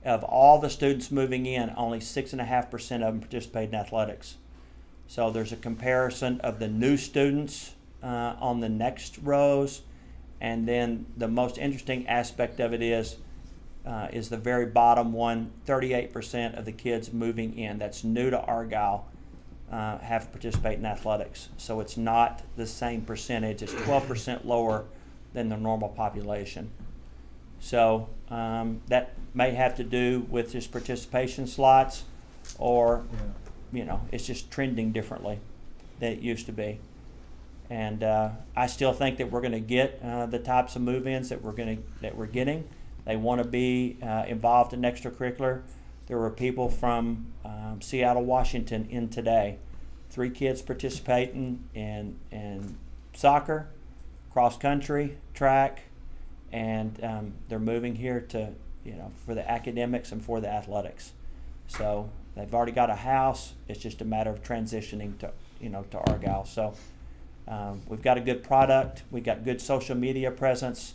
of all the students moving in, only 6.5% of them participate in athletics. So there's a comparison of the new students on the next rows, and then the most interesting aspect of it is the very bottom one. 38% of the kids moving in, that's new to Argyle, have participated in athletics. So it's not the same percentage. It's 12% lower than the normal population. So that may have to do with just participation slots, or it's just trending differently than it used to be. And I still think that we're going to get the types of move-ins that we're getting. They want to be involved in extracurricular. There were people from Seattle, Washington in today. 3 kids participating in soccer, cross country, track, and they're moving here to for the academics and for the athletics. So they've already got a house. It's just a matter of transitioning to to Argyle. So we've got a good product. We've got good social media presence.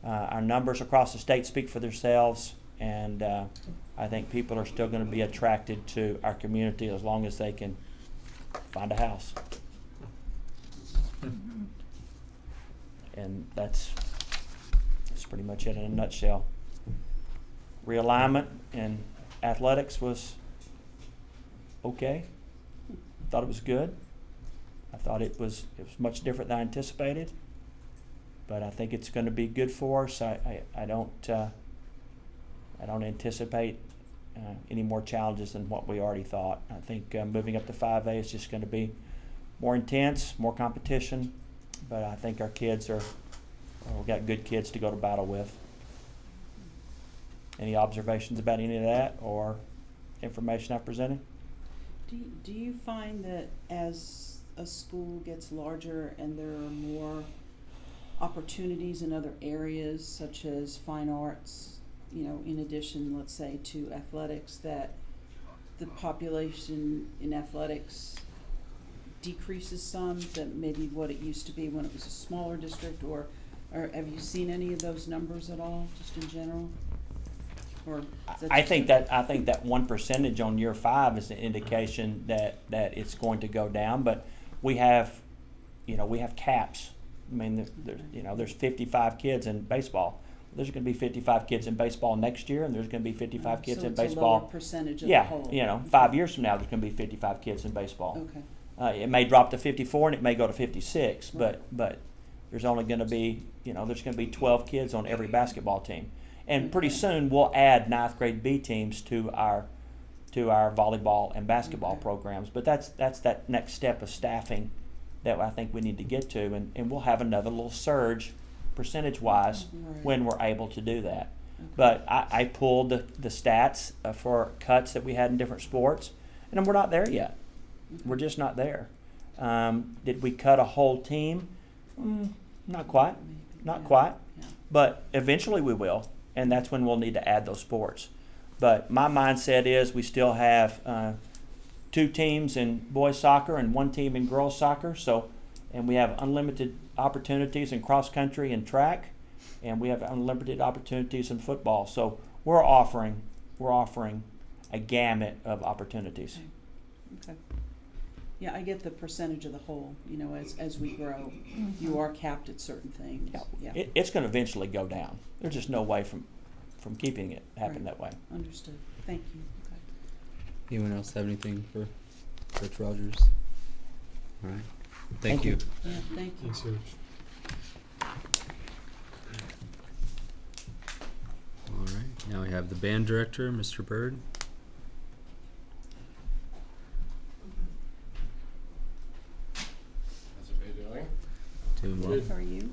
Our numbers across the state speak for themselves, and I think people are still going to be attracted to our community as long as they can find a house. And that's pretty much it in a nutshell. Realignment in athletics was okay. Thought it was good. I thought it was much different than I anticipated, but I think it's going to be good for us. I don't anticipate any more challenges than what we already thought. I think moving up to 5A is just going to be more intense, more competition, but I think our kids we've got good kids to go to battle with. Any observations about any of that or information I presented? Do you find that as a school gets larger and there are more opportunities in other areas such as fine arts, in addition, let's say, to athletics, that the population in athletics decreases some, that maybe what it used to be when it was a smaller district, or have you seen any of those numbers at all, just in general? Or I think that 1% on year 5 is an indication that it's going to go down. But we have caps. I mean, there's 55 kids in baseball. There's going to be 55 kids in baseball next year, and there's going to be 55 kids in baseball. So it's a lower percentage of the whole. 5 years from now, there's going to be 55 kids in baseball. Okay. It may drop to 54, and it may go to 56, right. but there's only going to be, there's going to be 12 kids on every basketball team. And pretty soon we'll add 9th grade B teams to our volleyball and basketball programs. But that's that next step of staffing that I think we need to get to, and we'll have another little surge percentage-wise when we're able to do that. Okay. But I pulled the stats for cuts that we had in different sports, and we're not there yet. We're just not there. Did we cut a whole team? Not quite. Not quite. Yeah. But eventually we will, and that's when we'll need to add those sports. But my mindset is we still have 2 teams in boys soccer and 1 team in girls soccer. So, and we have unlimited opportunities in cross country and track, and we have unlimited opportunities in football. So we're offering a gamut of opportunities. Okay. Yeah, I get the percentage of the whole. As we grow, you are capped at certain things. Yeah. It's going to eventually go down. There's just no way from keeping it happen that way. Understood. Thank you. Okay. Anyone else have anything for Coach Rogers? All right. Thank you. Yeah, thank you. Thanks, Serge. All right. Now we have the band director, Mr. Bird. Doing well. Good. How are you?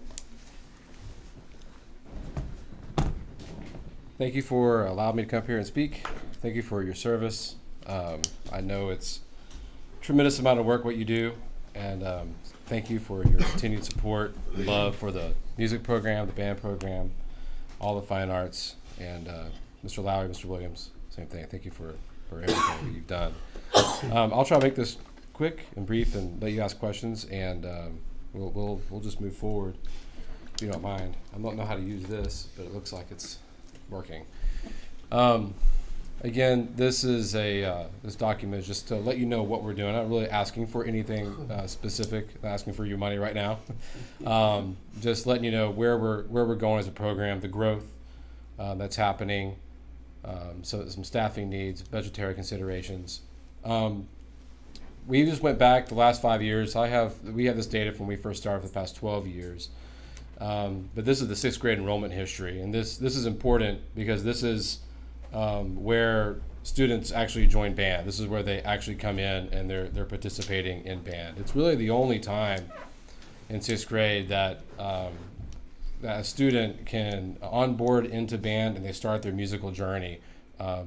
Thank you for allowing me to come here and speak. Thank you for your service. I know it's a tremendous amount of work what you do, and thank you for your continued support and love for the music program, the band program, all the fine arts, and Mr. Lowry, Mr. Williams, same thing. Thank you for everything that you've done. I'll try to make this quick and brief and let you ask questions, and we'll just move forward if you don't mind. I don't know how to use this, but it looks like it's working. Again, this is this document is just to let you know what we're doing. I'm not really asking for anything specific. I'm asking for your money right now. Just letting you know where we're going as a program, the growth that's happening, so some staffing needs, budgetary considerations. We just went back the last 5 years. We have this data from when we first started for the past 12 years. But this is the 6th grade enrollment history, and this is important because this is where students actually join band. This is where they actually come in and they're participating in band. It's really the only time in 6th grade that that a student can onboard into band and they start their musical journey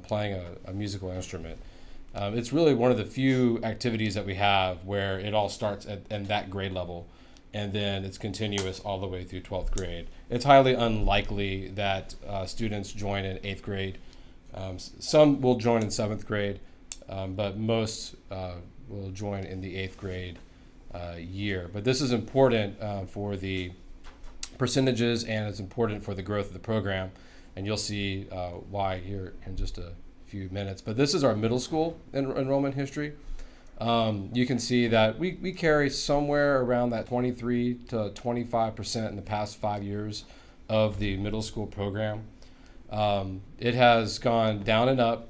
playing a musical instrument. It's really one of the few activities that we have where it all starts at that grade level, and then it's continuous all the way through 12th grade. It's highly unlikely that students join in 8th grade. Some will join in 7th grade, but most will join in the 8th grade year. But this is important for the percentages, and it's important for the growth of the program, and you'll see why here in just a few minutes. But this is our middle school enrollment history. You can see that we carry somewhere around that 23 to 25% in the past 5 years of the middle school program. It has gone down and up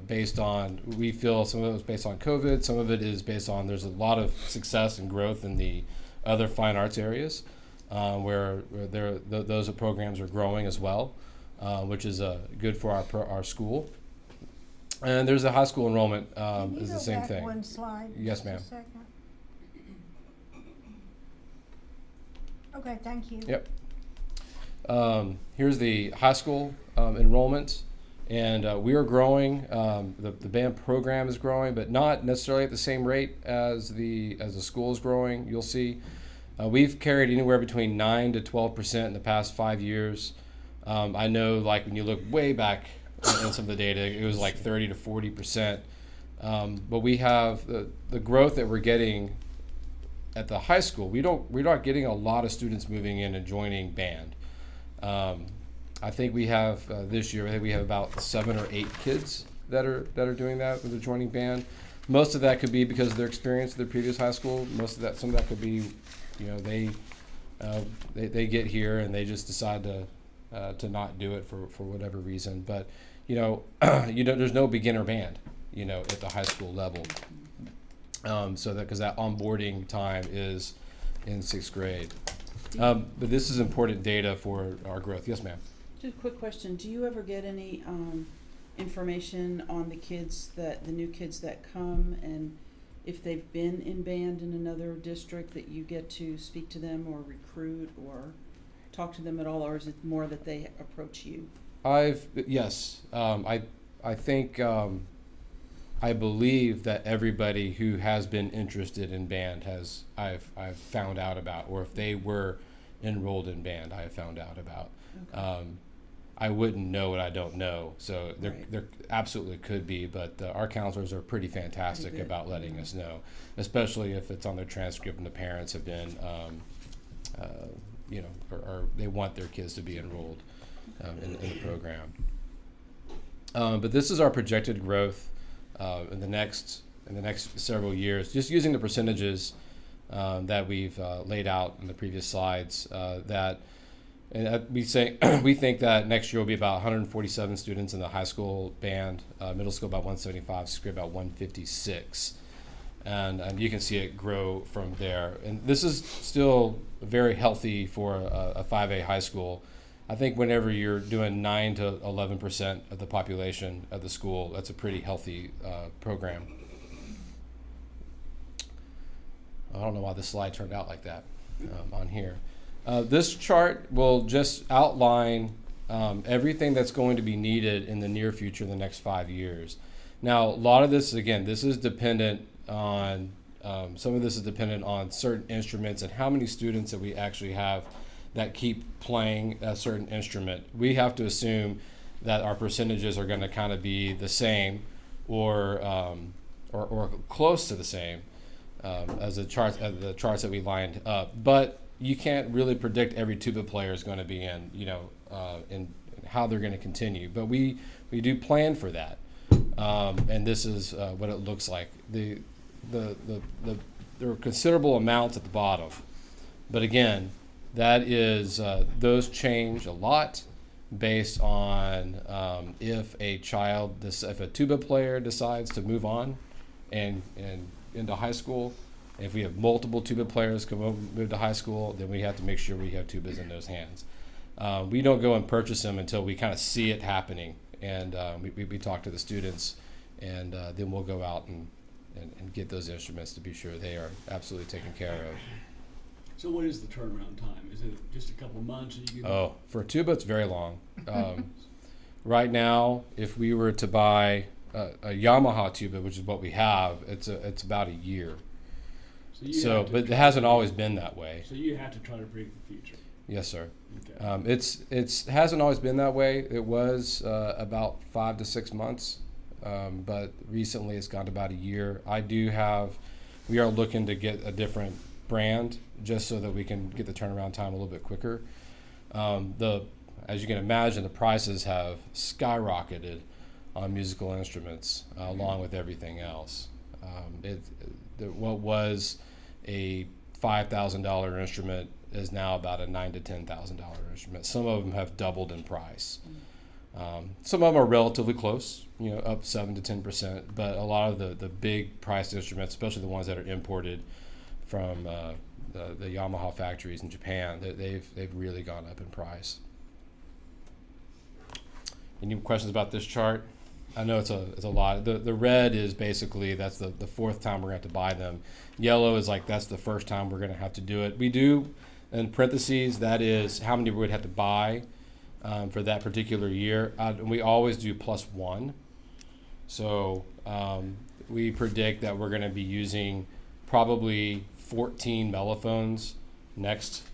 based on, we feel some of it was based on COVID, some of it is based on there's a lot of success and growth in the other fine arts areas where those programs are growing as well, which is good for our school. And there's a high school enrollment is the same thing. One slide. Yes, ma'am. Just a second. Okay, thank you. Yep. Here's the high school enrollment, and we are growing. The band program is growing, but not necessarily at the same rate as the school is growing. You'll see we've carried anywhere between 9 to 12% in the past 5 years. I know, like when you look way back in some of the data, it was like 30 to 40%. But we have the growth that we're getting at the high school. We're not getting a lot of students moving in and joining band. I think we have this year. I think we have about 7 or 8 kids that are doing that, that are joining band. Most of that could be because of their experience at their previous high school. Some of that could be, they get here and they just decide to not do it for whatever reason. But there's no beginner band, at the high school level. So that because that onboarding time is in 6th grade. But this is important data for our growth. Yes, ma'am. Just a quick question. Do you ever get any information on the new kids that come, and if they've been in band in another district, that you get to speak to them or recruit or talk to them at all, or is it more that they approach you? Yes. I think I believe that everybody who has been interested in band I've found out about, or if they were enrolled in band, I have found out about. Okay. I wouldn't know what I don't know, so there absolutely could be, but our counselors are pretty fantastic about letting us know, especially if it's on their transcript and the parents have been, or they want their kids to be enrolled in the program. But this is our projected growth in the next several years, just using the percentages that we've laid out in the previous slides. We think that next year will be about 147 students in the high school band, middle school about 175, 6th grade about 156, and you can see it grow from there. And this is still very healthy for a 5A high school. I think whenever you're doing 9 to 11% of the population of the school, that's a pretty healthy program. I don't know why this slide turned out like that. on here. This chart will just outline everything that's going to be needed in the near future, the next 5 years. Now, a lot of this, again, this is dependent on, some of this is dependent on certain instruments and how many students that we actually have that keep playing a certain instrument. We have to assume that our percentages are going to kind of be the same or close to the same as the charts that we lined up. But you can't really predict every tuba player is going to be in, in how they're going to continue. But we do plan for that, and this is what it looks like. There are considerable amounts at the bottom, but again, that is those change a lot based on if a tuba player decides to move on and into high school. If we have multiple tuba players move to high school, then we have to make sure we have tubas in those hands. We don't go and purchase them until we kind of see it happening, and we talk to the students, and then we'll go out and get those instruments to be sure they are absolutely taken care of. So what is the turnaround time? Is it just a couple months? For a tuba, it's very long. Right now, if we were to buy a Yamaha tuba, which is what we have, it's about a year. But it hasn't always been that way. So you have to try to predict the future. Yes, sir. Okay. It hasn't always been that way. It was about 5 to 6 months, but recently it's gone to about a year. We are looking to get a different brand just so that we can get the turnaround time a little bit quicker. As you can imagine, the prices have skyrocketed on musical instruments along with everything else. What was a $5,000 instrument is now about a $9,000 to $10,000 instrument. Some of them have doubled in price. Some of them are relatively close, up 7 to 10%. But a lot of the big priced instruments, especially the ones that are imported from the Yamaha factories in Japan, they've really gone up in price. Any questions about this chart? I know it's a lot. The red is basically that's the fourth time we're going to have to buy them. Yellow is like that's the first time we're going to have to do it. We do, in parentheses, that is how many we would have to buy for that particular year. We always do +1. So we predict that we're going to be using probably 14 mellophones next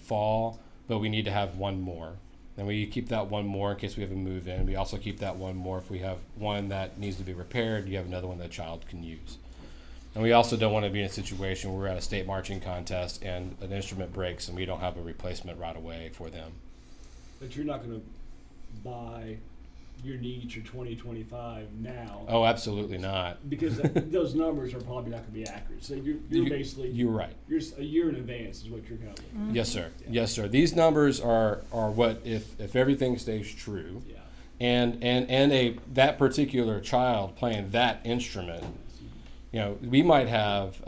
fall, but we need to have one more. And we keep that one more in case we have a move in. We also keep that one more if we have one that needs to be repaired, you have another one that a child can use. And we also don't want to be in a situation where we're at a state marching contest and an instrument breaks and we don't have a replacement right away for them. But you're not going to buy your needs for 2025 now. Oh, absolutely not. Because those numbers are probably not going to be accurate. So you're basically... You're right. You're a year in advance is what you're kind of looking at. Yes, sir. Yeah. Yes, sir. These numbers are what if everything stays true, yeah. and that particular child playing that instrument, we might have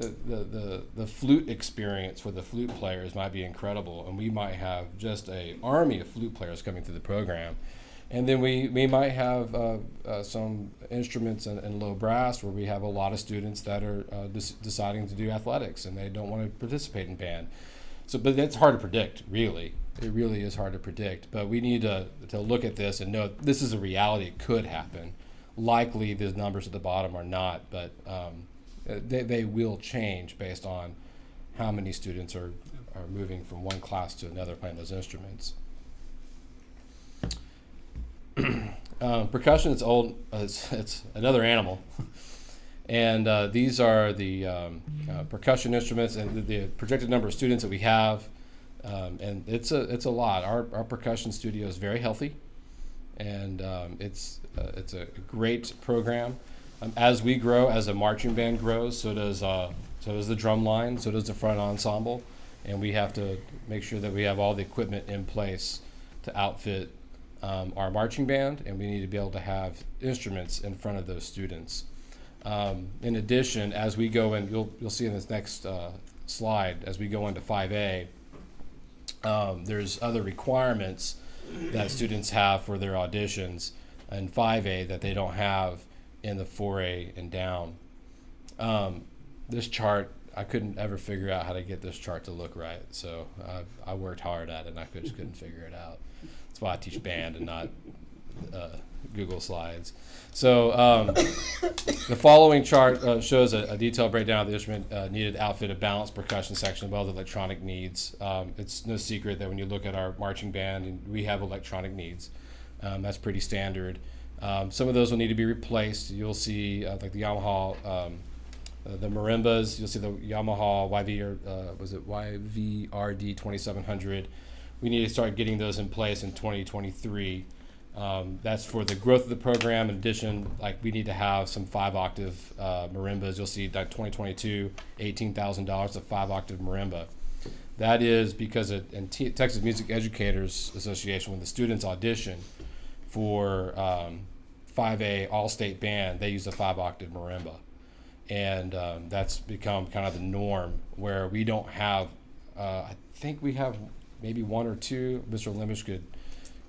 the flute experience for the flute players might be incredible, and we might have just an army of flute players coming through the program. And then we might have some instruments and low brass where we have a lot of students that are deciding to do athletics and they don't want to participate in band. But that's hard to predict, really. It really is hard to predict. But we need to look at this and know this is a reality. It could happen. Likely, the numbers at the bottom are not, but they will change based on how many students are moving from one class to another playing those instruments. Percussion is old. It's another animal, and these are the percussion instruments and the projected number of students that we have, and it's a lot. Our percussion studio is very healthy, and it's a great program. As we grow, as a marching band grows, so does the drum line, so does the front ensemble, and we have to make sure that we have all the equipment in place to outfit our marching band, and we need to be able to have instruments in front of those students. In addition, as we go in, you'll see in this next slide, as we go into 5A, there's other requirements that students have for their auditions in 5A that they don't have in the 4A and down. This chart I couldn't ever figure out how to get this chart to look right. So I worked hard at it, and I just couldn't figure it out. That's why I teach band and not Google Slides. So the following chart shows a detailed breakdown of the instrument needed outfitted balance percussion section as well as electronic needs. It's no secret that when you look at our marching band, we have electronic needs. That's pretty standard. Some of those will need to be replaced. You'll see like the Yamaha, the marimbas. You'll see the Yamaha YVRD 2700. We need to start getting those in place in 2023. That's for the growth of the program. In addition, like we need to have some 5-octave marimbas. You'll see that 2022, $18,000 a 5-octave marimba. That is because in Texas Music Educators Association, when the students audition for 5A All-State Band, they use a 5-octave marimba. And that's become kind of the norm where we don't have, I think we have maybe one or two. Mr. Lemish could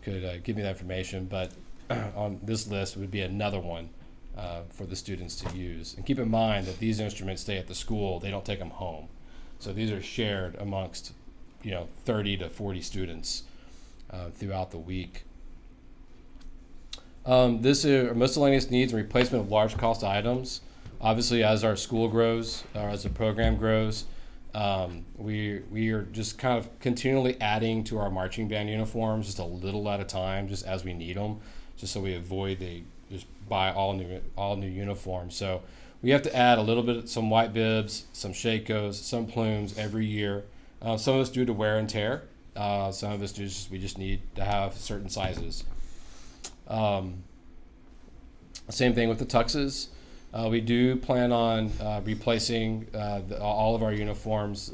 give me that information, but on this list would be another one for the students to use. And keep in mind that these instruments stay at the school; they don't take them home. So these are shared amongst, 30 to 40 students throughout the week. This is miscellaneous needs and replacement of large cost items. Obviously, as our school grows, or as the program grows, we are just kind of continually adding to our marching band uniforms, just a little at a time, just as we need them, just so we avoid just buy all new uniforms. So we have to add a little bit, some white bibs, some shakos, some plumes every year. Some of us due to wear and tear. Some of us we just need to have certain sizes. Same thing with the tuxes. We do plan on replacing all of our uniforms,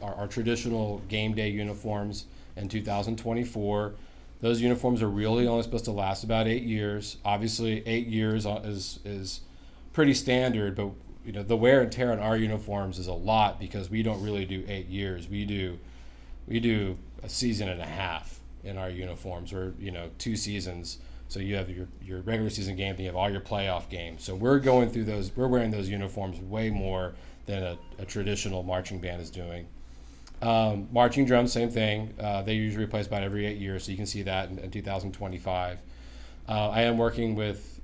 our traditional game day uniforms in 2024. Those uniforms are really only supposed to last about 8 years. Obviously, 8 years is pretty standard, but the wear and tear on our uniforms is a lot because we don't really do 8 years. We do a season and a half in our uniforms, or 2 seasons. So you have your regular season game, then you have all your playoff games. So we're going through those. We're wearing those uniforms way more than a traditional marching band is doing. Marching drums, same thing. They usually replace about every 8 years, so you can see that in 2025. I am working with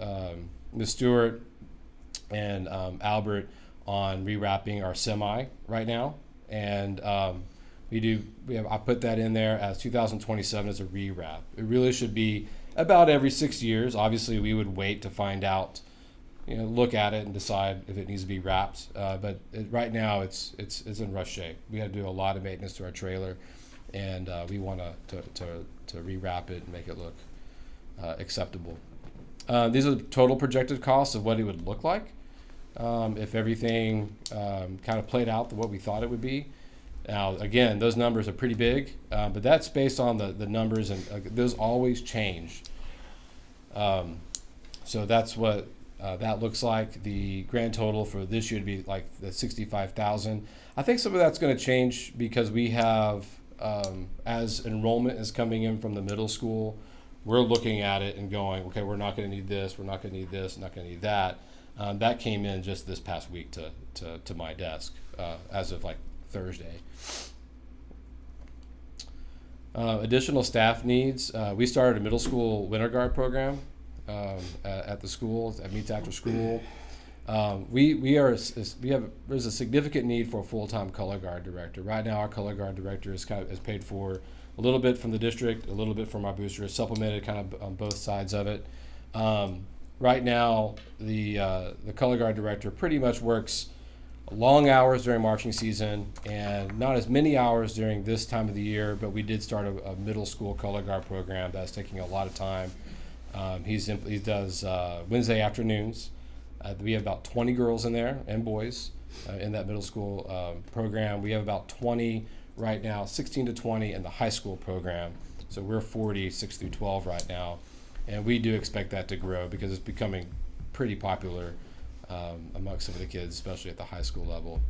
Ms. Stewart and Albert on rewrapping our semi right now, and I put that in there as 2027 as a rewrap. It really should be about every 6 years. Obviously, we would wait to find out, look at it and decide if it needs to be wrapped. But right now, it's in rough shape. We had to do a lot of maintenance to our trailer, and we want to rewrap it and make it look acceptable. These are the total projected costs of what it would look like if everything kind of played out what we thought it would be. Now, again, those numbers are pretty big, but that's based on the numbers, and those always change. So that's what that looks like. The grand total for this year would be like the $65,000. I think some of that's going to change because we have, as enrollment is coming in from the middle school, we're looking at it and going, okay, we're not going to need this, we're not going to need this, not going to need that. That came in just this past week to my desk as of like Thursday. Additional staff needs. We started a middle school winter guard program at the school that meets after school. There's a significant need for a full-time color guard director. Right now, our color guard director is paid for a little bit from the district, a little bit from our booster, supplemented kind of on both sides of it. Right now, the color guard director pretty much works long hours during marching season and not as many hours during this time of the year, but we did start a middle school color guard program that's taking a lot of time. He does Wednesday afternoons. We have about 20 girls in there and boys in that middle school program. We have about 20 right now, 16 to 20 in the high school program. So we're 40, 6 through 12 right now. And we do expect that to grow because it's becoming pretty popular amongst some of the kids, especially at the high school level.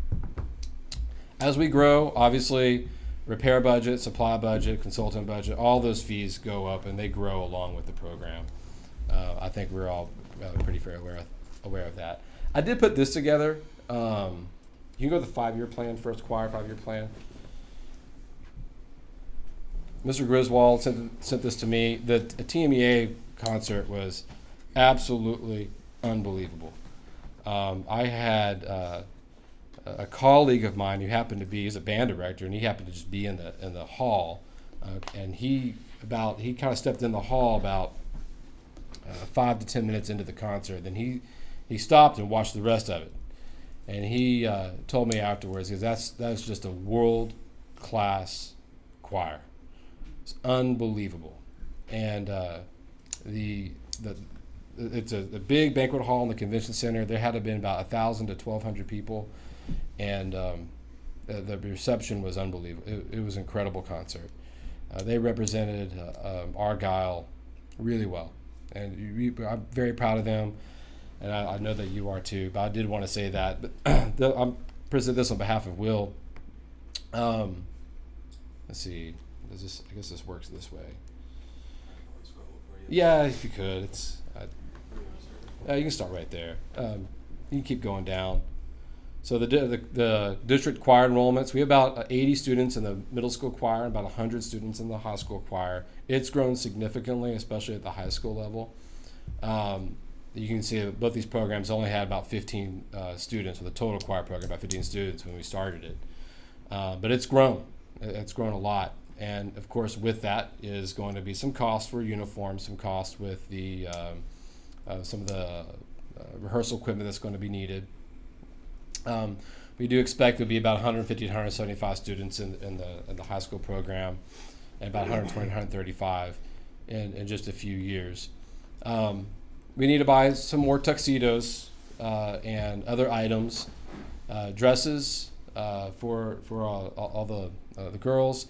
As we grow, obviously, repair budget, supply budget, consultant budget, all those fees go up and they grow along with the program. I think we're all pretty fair aware of that. I did put this together. you can go to the 5-year plan first, choir 5-year plan. Mr. Griswold sent this to me. The TMEA concert was absolutely unbelievable. I had a colleague of mine who happened to be, he's a band director, and he happened to just be in the hall, and he kind of stepped in the hall about 5 to 10 minutes into the concert. Then he stopped and watched the rest of it, and he told me afterwards, because that's just a world-class choir. It's unbelievable, and it's a big banquet hall in the convention center. There had to have been about 1,000 to 1,200 people, and the reception was unbelievable. It was an incredible concert. They represented Argyle really well, and I'm very proud of them, and I know that you are too. But I did want to say that. But I'm presenting this on behalf of Will. Let's see. I guess this works this way. Yeah, if you could, you can start right there. You can keep going down. So the district choir enrollments, we have about 80 students in the middle school choir and about 100 students in the high school choir. It's grown significantly, especially at the high school level. You can see that both these programs only had about 15 students, with a total choir program about 15 students when we started it. But it's grown. It's grown a lot. And of course, with that is going to be some cost for uniforms, some cost with the some of the rehearsal equipment that's going to be needed. We do expect there'll be about 150 to 175 students in the high school program, and about 120 to 135 in just a few years. We need to buy some more tuxedos and other items, dresses for all the girls.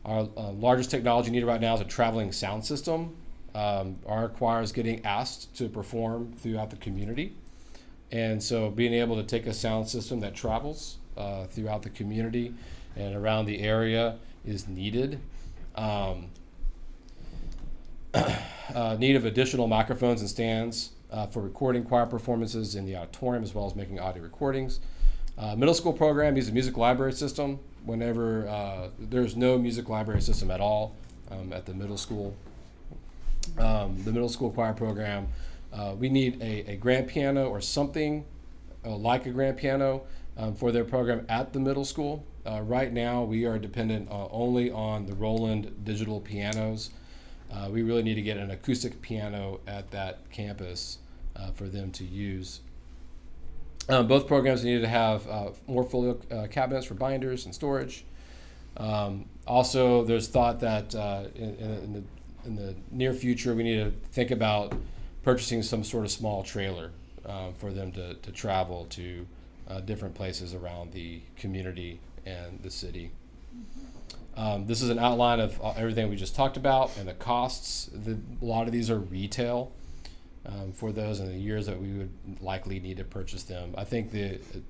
Our largest technology needed right now is a traveling sound system. Our choir is getting asked to perform throughout the community. And so being able to take a sound system that travels throughout the community and around the area is needed. Need of additional microphones and stands for recording choir performances in the auditorium, as well as making audio recordings. Middle school program uses a music library system. Whenever there's no music library system at all at the middle school. The middle school choir program, we need a grand piano or something like a grand piano for their program at the middle school. Right now, we are dependent only on the Roland digital pianos. We really need to get an acoustic piano at that campus for them to use. Both programs needed to have more folio cabinets for binders and storage. Also, there's thought that in the near future, we need to think about purchasing some sort of small trailer for them to travel to different places around the community and the city. This is an outline of everything we just talked about and the costs. A lot of these are retail. For those in the years that we would likely need to purchase them. I think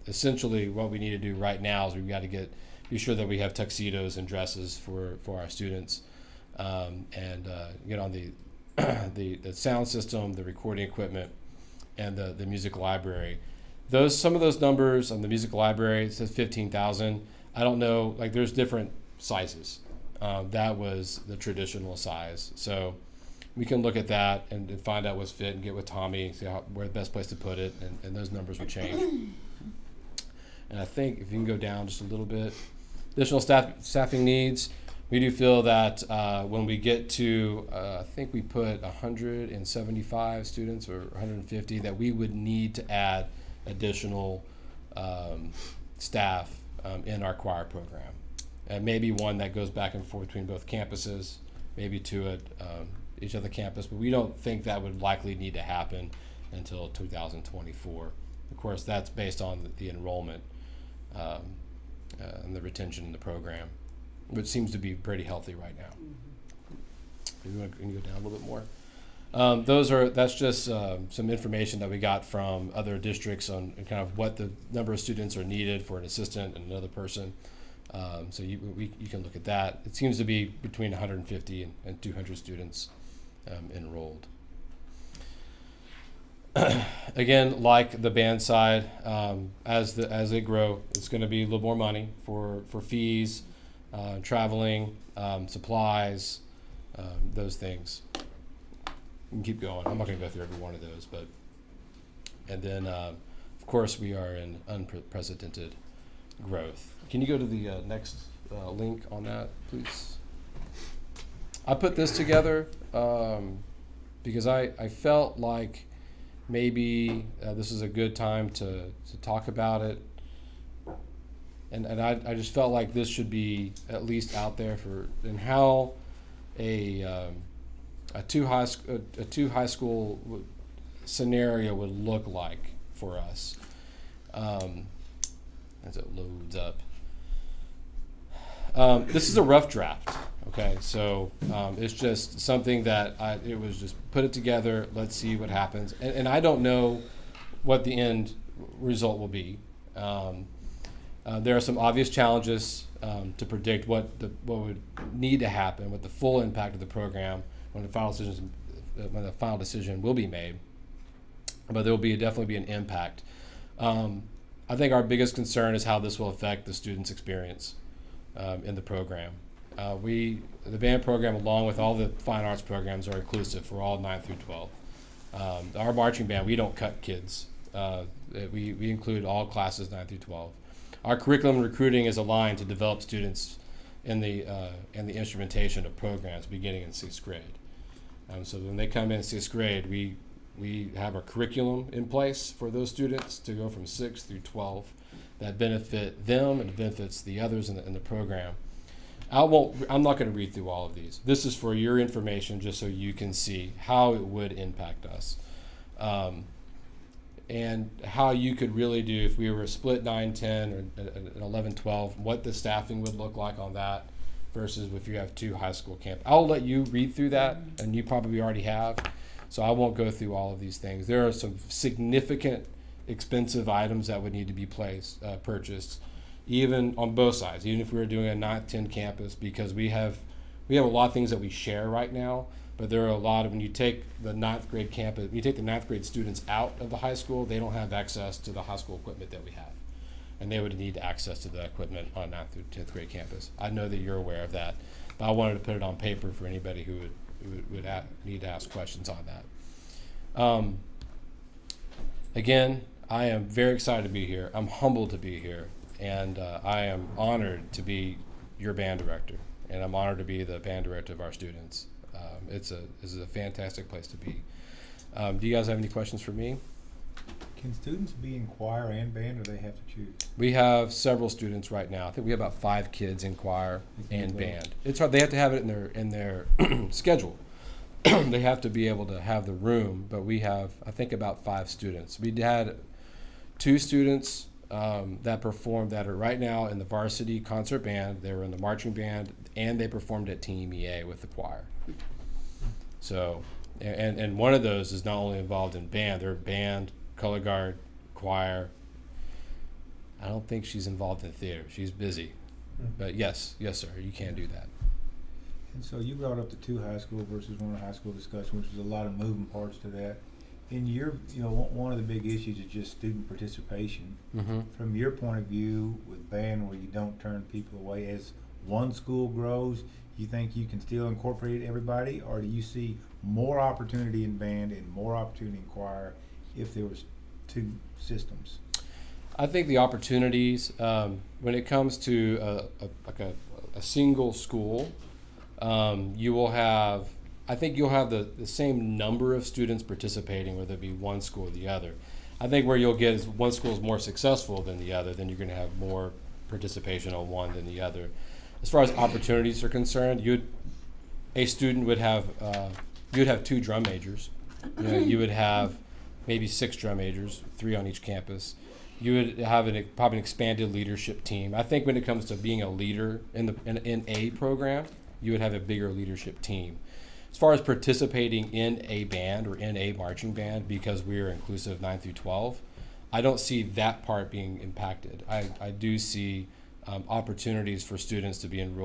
essentially what we need to do right now is we've got to be sure that we have tuxedos and dresses for our students, and get on the sound system, the recording equipment, and the music library. Some of those numbers on the music library, it says 15,000. I don't know, like there's different sizes. That was the traditional size. So we can look at that and find out what's fit and get with Tommy and see where the best place to put it, and those numbers would change. And I think if you can go down just a little bit, additional staffing needs. We do feel that when we get to, I think we put 175 students or 150, that we would need to add additional staff in our choir program. And maybe one that goes back and forth between both campuses, maybe two at each other campus, but we don't think that would likely need to happen until 2024. Of course, that's based on the enrollment and the retention in the program, which seems to be pretty healthy right now. You want to go down a little bit more? That's just some information that we got from other districts on kind of what the number of students are needed for an assistant and another person. So you can look at that. It seems to be between 150 and 200 students enrolled. again, like the band side, as they grow, it's going to be a little more money for fees, traveling, supplies, those things. We can keep going. I'm not going to go through every one of those, but and then of course we are in unprecedented growth. Can you go to the next link on that, please? I put this together because I felt like maybe this is a good time to talk about it, and I just felt like this should be at least out there for and how a two high school scenario would look like for us as it loads up. This is a rough draft. Okay, so it's just something that it was just put it together. Let's see what happens, and I don't know what the end result will be. There are some obvious challenges to predict what would need to happen, what the full impact of the program when the final decision will be made. But there will definitely be an impact. I think our biggest concern is how this will affect the students' experience in the program. The band program, along with all the fine arts programs, are inclusive for all 9 through 12. Our marching band, we don't cut kids. We include all classes 9 through 12. Our curriculum and recruiting is aligned to develop students in the instrumentation of programs beginning in 6th grade. So when they come in 6th grade, we have a curriculum in place for those students to go from 6 through 12 that benefit them and benefits the others in the program. I'm not going to read through all of these. This is for your information, just so you can see how it would impact us, and how you could really do if we were split 9-10 or 11-12, what the staffing would look like on that versus if you have 2 high school camp. I'll let you read through that, and you probably already have, so I won't go through all of these things. There are some significant expensive items that would need to be purchased, even on both sides, even if we were doing a 9-10 campus, because we have a lot of things that we share right now, but there are a lot of, when you take the 9th grade campus, when you take the 9th grade students out of the high school, they don't have access to the high school equipment that we have. And they would need access to the equipment on 9th through 10th grade campus. I know that you're aware of that, but I wanted to put it on paper for anybody who would need to ask questions on that. Again, I am very excited to be here. I'm humbled to be here. And I am honored to be your band director, and I'm honored to be the band director of our students. This is a fantastic place to be. Do you guys have any questions for me? Can students be in choir and band, or they have to choose? We have several students right now. I think we have about 5 kids in choir and band. It's hard. They have to have it in their schedule. They have to be able to have the room, but we have, I think, about 5 students. We had 2 students that performed that are right now in the varsity concert band. They were in the marching band, and they performed at Team EA with the choir. So, and one of those is not only involved in band, they're band, color guard, choir. I don't think she's involved in theater. She's busy. But yes, sir, you can do that. And so you brought up the 2 high school versus 1 high school discussion, which is a lot of moving parts to that. In your, one of the big issues is just student participation. Mm-hmm. From your point of view with band, where you don't turn people away, as one school grows, you think you can still incorporate everybody, or do you see more opportunity in band and more opportunity in choir if there was 2 systems? I think the opportunities, when it comes to a single school, you will have, I think you'll have the same number of students participating, whether it be one school or the other. I think where you'll get is one school is more successful than the other, then you're going to have more participation on one than the other. As far as opportunities are concerned, a student would have, you'd have 2 drum majors. You would have maybe 6 drum majors, 3 on each campus. You would have probably an expanded leadership team. I think when it comes to being a leader in a program, you would have a bigger leadership team. As far as participating in a band or in a marching band, because we're inclusive 9 through 12, I don't see that part being impacted. I do see opportunities for students to be in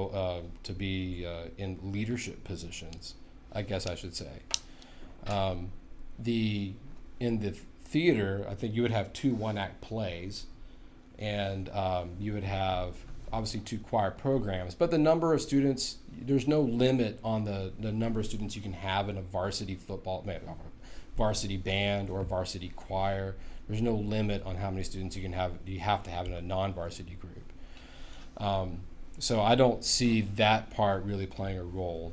leadership positions, I guess I should say. in the theater, I think you would have 2 one-act plays, and you would have obviously 2 choir programs. But the number of students, there's no limit on the number of students you can have in a varsity football, varsity band, or varsity choir. There's no limit on how many students you have to have in a non-varsity group. So I don't see that part really playing a role.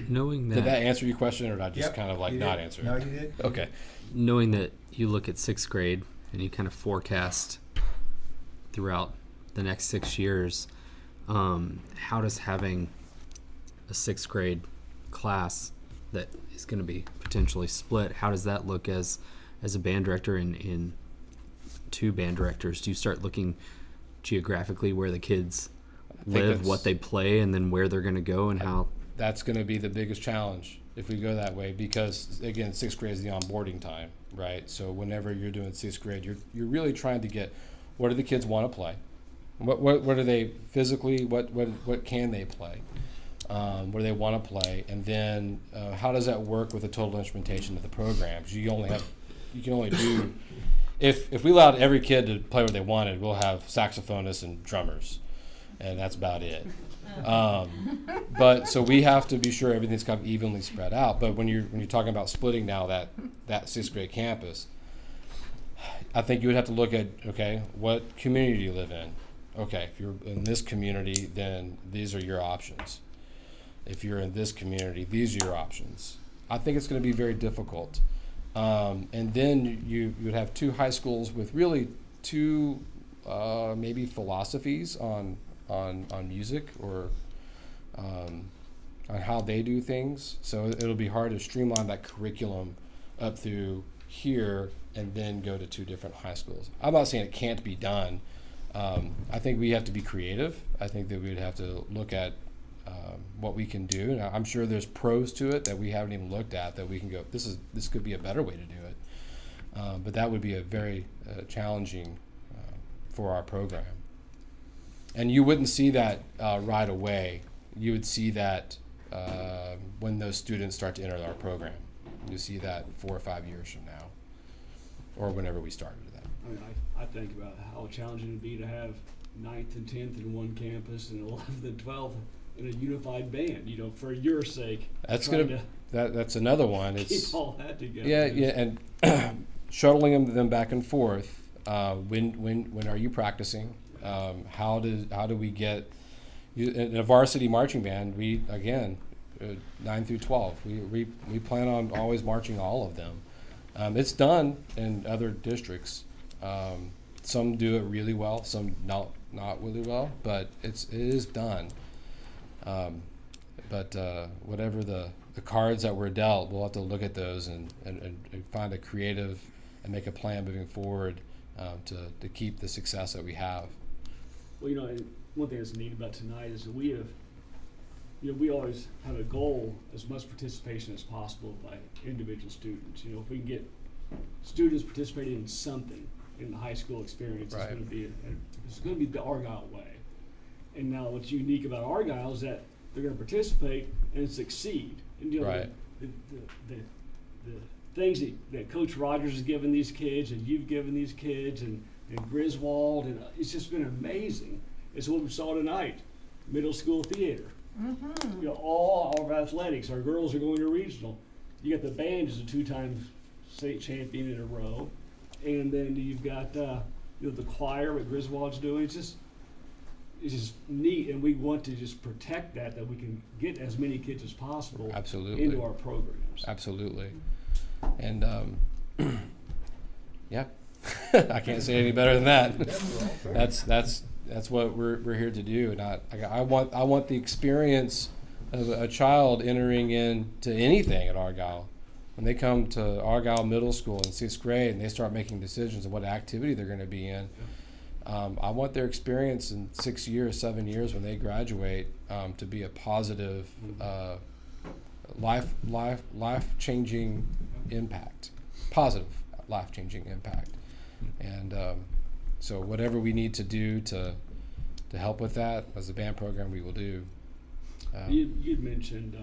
Knowing that, did that answer your question, or did I just Yep, kind of like you not did. answer? No, you did. Okay. knowing that you look at 6th grade and you kind of forecast throughout the next 6 years, how does having a 6th grade class that is going to be potentially split, how does that look as a band director and in 2 band directors? Do you start looking geographically where the kids live, what they play, and then where they're going to go and how? That's going to be the biggest challenge if we go that way, because again, 6th grade is the onboarding time, right? So whenever you're doing 6th grade, you're really trying to get, what do the kids want to play? What are they physically? What can they play? What do they want to play? And then how does that work with the total instrumentation of the programs? You can only do, if we allowed every kid to play what they wanted, we'll have saxophonists and drummers, and that's about it. But so we have to be sure everything's kind of evenly spread out. But when you're talking about splitting now that 6th grade campus, I think you would have to look at, okay, what community do you live in? Okay, if you're in this community, then these are your options. If you're in this community, these are your options. I think it's going to be very difficult. And then you would have 2 high schools with really 2 maybe philosophies on music, or on how they do things. So it'll be hard to streamline that curriculum up through here and then go to 2 different high schools. I'm not saying it can't be done. I think we have to be creative. I think that we'd have to look at what we can do. Now, I'm sure there's pros to it that we haven't even looked at that we can go, this could be a better way to do it. But that would be a very challenging for our program. And you wouldn't see that right away. You would see that when those students start to enter our program. You see that 4 or 5 years from now, or whenever we started that. I mean, I think about how challenging it would be to have 9th and 10th in one campus and 11th and 12th in a unified band, for your sake. That's that's another one. It's keep all that together. Yeah, and shuttling them back and forth. When are you practicing? How do we get in a varsity marching band? We again 9 through 12. We plan on always marching all of them. It's done in other districts. Some do it really well, some not really well, but it is done. But whatever the cards that were dealt, we'll have to look at those and find a creative and make a plan moving forward to keep the success that we have. Well, and one thing that's neat about tonight is that we have, we always have a goal as much participation as possible by individual students. If we can get students participating in something in the high school experience, right, it's going to be the Argyle way. And now what's unique about Argyle is that they're going to participate and succeed. And right, the things that Coach Rogers has given these kids, and you've given these kids, and Griswold, and it's just been amazing. It's what we saw tonight, middle school theater. Mm-hmm. All our athletics, our girls are going to regional. You got the band as a 2-time state champion in a row, and then you've got the choir, what Griswold's doing. It's just neat, and we want to just protect that we can get as many kids as possible absolutely into our programs. Absolutely. And yeah, I can't say any better than that. That's what we're here to do. And I want the experience of a child entering into anything at Argyle. When they come to Argyle Middle School in 6th grade and they start making decisions of what activity they're going to be in, I want their experience in 6 years, 7 years when they graduate to be a positive, life-changing impact, positive life-changing impact. And so whatever we need to do to help with that as a band program, we will do. You'd mentioned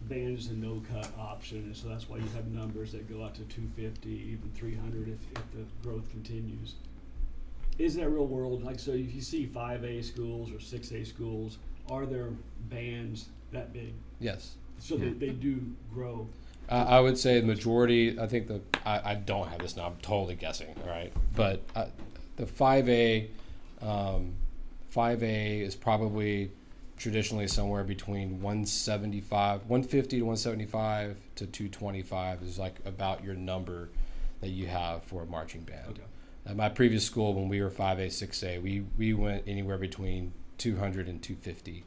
band is a no-cut option, and so that's why you have numbers that go out to 250, even 300 if the growth continues. Is that real world? Like, so if you see 5A schools or 6A schools, are there bands that big? Yes. So they do grow. I would say the majority. I think I don't have this now. I'm totally guessing. All right, but the 5A is probably traditionally somewhere between 150 to 175 to 225 is like about your number that you have for a marching band. Okay. At my previous school, when we were 5A, 6A, we went anywhere between 200 and 250.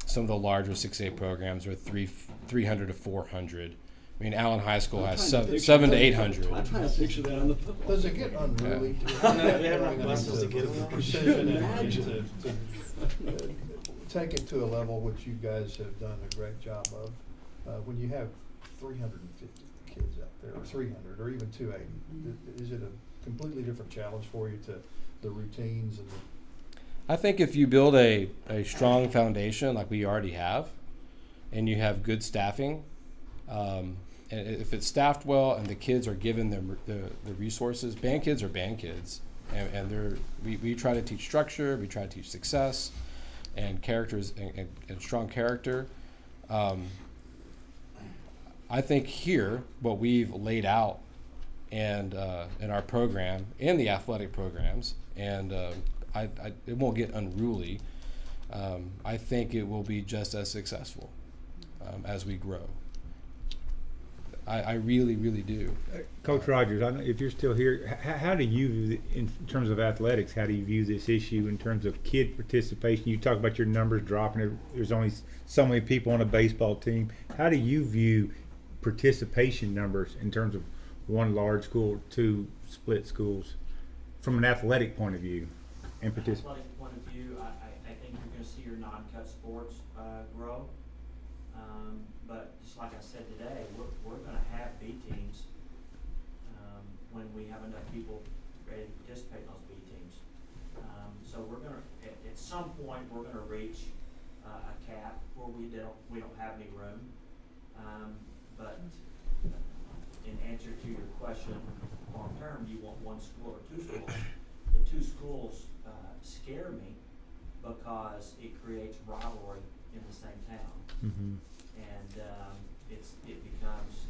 Some of the larger 6A programs are 300 to 400. I mean, Allen High School has 7 to 800. I'm trying to picture that on the Does it get unruly? They have enough buses to get them. Precision and to take it to a level which you guys have done a great job of. When you have 350 kids out there, or 300, or even 280, is it a completely different challenge for you to the routines and the? I think if you build a strong foundation like we already have, and you have good staffing, and if it's staffed well and the kids are given the resources, band kids are band kids, and we try to teach structure, we try to teach success, and characters and strong character. I think here what we've laid out and in our program and the athletic programs, and it won't get unruly. I think it will be just as successful as we grow. I really, really do. Coach Rogers, I don't know if you're still here, how do you, in terms of athletics, how do you view this issue in terms of kid participation? You talk about your numbers dropping. There's only so many people on a baseball team. How do you view participation numbers in terms of one large school, two split schools, from an athletic point of view? And athletic point of view, I think you're going to see your non-cut sports grow. But just like I said today, we're going to have B teams when we have enough people ready to participate in those B teams. So we're going to, at some point, we're going to reach a cap where we don't have any room. But in answer to your question, long term, do you want one school or two schools? The two schools scare me because it creates rivalry in the same town. Mm-hmm. And it becomes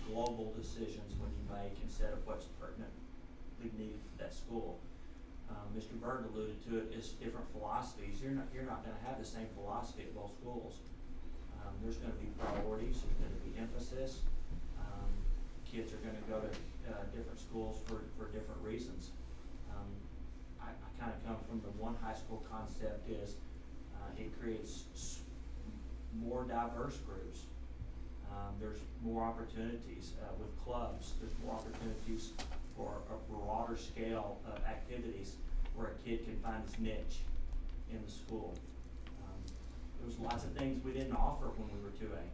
global decisions when you make instead of what's pertinently needed for that school. Mr. Bird alluded to it, is different philosophies. You're not going to have the same philosophy at both schools. There's going to be priorities. There's going to be emphasis. Kids are going to go to different schools for different reasons. I kind of come from the one high school concept is it creates more diverse groups. There's more opportunities with clubs. There's more opportunities for a broader scale of activities where a kid can find his niche in the school. There was lots of things we didn't offer when we were 2A.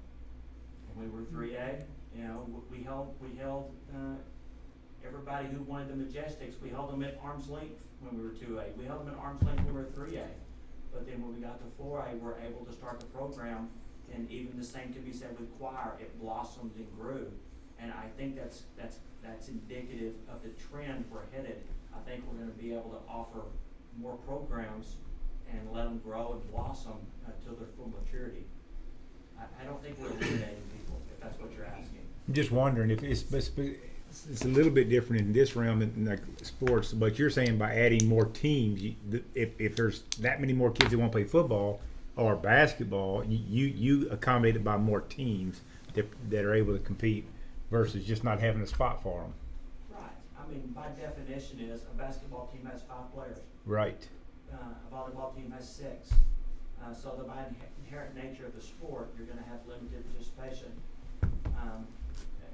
When we were 3A, you know, we held everybody who wanted the Majestics, we held them at arm's length when we were 2A. We held them at arm's length when we were 3A. But then when we got to 4A, we're able to start the program, and even the same can be said with choir. It blossomed and grew, and I think that's indicative of the trend we're headed. I think we're going to be able to offer more programs and let them grow and blossom until their full maturity. I don't think we're eliminating people, if that's what you're asking. I'm just wondering if it's a little bit different in this realm than like sports, but you're saying by adding more teams, if there's that many more kids that want to play football or basketball, you accommodate it by more teams that are able to compete versus just not having a spot for them. Right. I mean, by definition is a basketball team has 5 players. Right. A volleyball team has 6. So by inherent nature of the sport, you're going to have limited participation.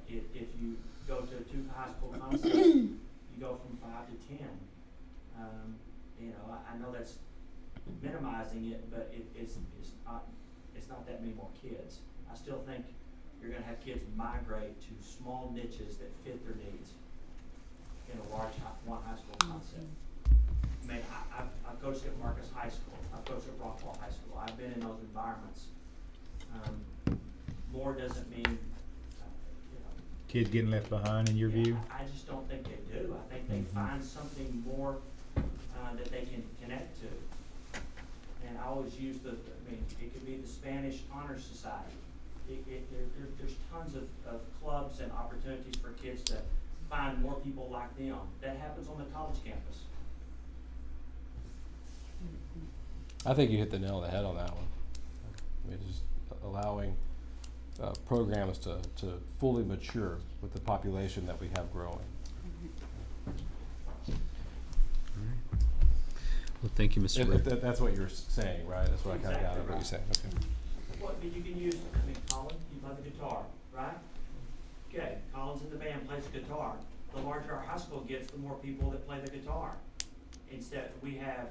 If you go to a 2 high school concept, you go from 5 to 10. You know, I know that's minimizing it, but it's not that many more kids. I still think you're going to have kids migrate to small niches that fit their needs in a large one high school concept. I mean, I've coached at Marcus High School. I've coached at Rockwall High School. I've been in those environments. more doesn't mean, Kids getting left behind in your view? I just don't think they do. I think they find something more that they can connect to. And I always use it could be the Spanish Honor Society. There's tons of clubs and opportunities for kids to find more people like them. That happens on the college campus. I think you hit the nail on the head on that one. I mean, just allowing programs to fully mature with the population that we have growing. Well, thank you, Mr. Rick. That's what you're saying, right? That's what I kind of got out of what you're saying. Okay. Well, you can use, Colin, you play the guitar, right? Okay, Colin's in the band, plays the guitar. The larger our high school gets, the more people that play the guitar. Instead, we have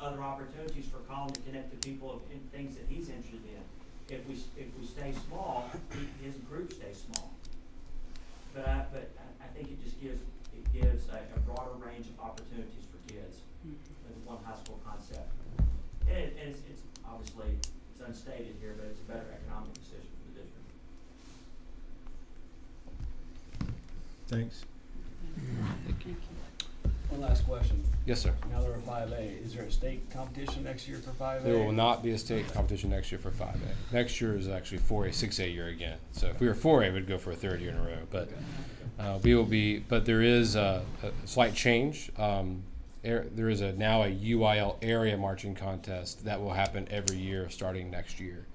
other opportunities for Colin to connect to people in things that he's interested in. If we stay small, his group stays small. But I think it just gives a broader range of opportunities for kids with one high school concept. And it's obviously it's unstated here, but it's a better economic decision for the district. Thanks. Thank you. One last question. Yes, sir. Now they're a 5A. Is there a state competition next year for 5A? There will not be a state competition next year for 5A. Next year is actually 4A, 6A year again. So if we were 4A, we'd go for a third year in a row. But we will be. But there is a slight change. There is now a UIL area marching contest that will happen every year starting next year.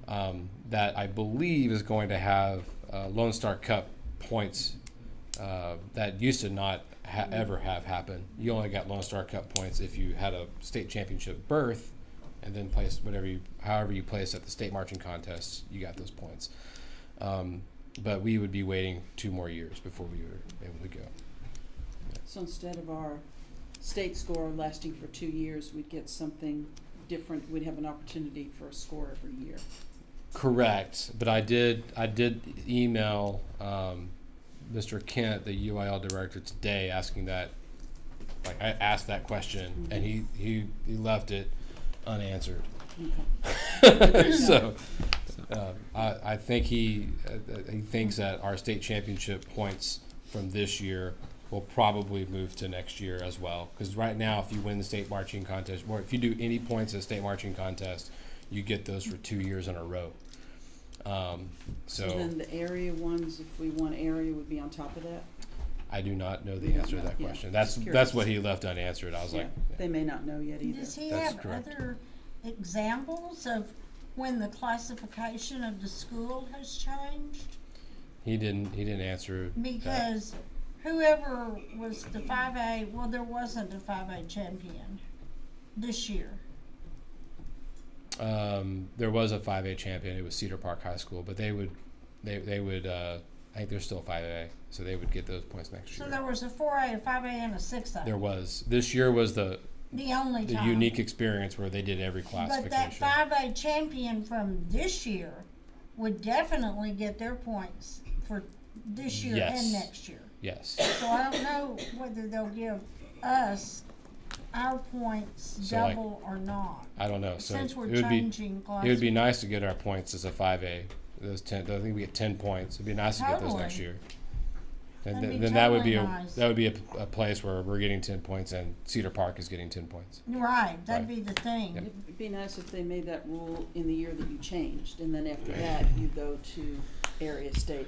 That I believe is going to have Lone Star Cup points that used to not ever have happen. You only got Lone Star Cup points if you had a state championship berth, and then placed however you placed at the state marching contests, you got those points. But we would be waiting 2 more years before we were able to go. So instead of our state score lasting for 2 years, we'd get something different. We'd have an opportunity for a score every year. Correct, but I did email Mr. Kent, the UIL director, today, asking that. Like, I asked that question, and he left it unanswered. Okay. So I think he thinks that our state championship points from this year will probably move to next year as well. Because right now, if you win the state marching contest, or if you do any points at state marching contest, you get those for 2 years in a row. So then the area ones, if we won area, would be on top of that? I do not know the answer to that Yeah. question. Just That's curious. what he left unanswered. I was like, They may not know yet either. Does he That's have correct. other examples of when the classification of the school has changed? he didn't answer that. Because whoever was the 5A, well, there wasn't a 5A champion this year. There was a 5A champion. It was Cedar Park High School, but they would I think they're still 5A, so they would get those points next year. So there was a 4A, a 5A, and a 6A. There was. This year was the only time. unique experience where they did every But classification. that 5A champion from this year would definitely get their points for this year Yes. and next year. Yes. So I don't know whether they'll give us our points So, like, double or not. I don't know. So Since we're it would changing it would be nice to get our points as a 5A. Those 10. I think we get 10 points. It'd be nice to get those next Totally. year. And That'd be then that would be totally nice. that would be a place where we're getting 10 points and Cedar Park is getting 10 points. Right, that'd Right. be the thing. Yep. It'd be nice if they made that rule in the year that you changed, and then after that, you go to area, state.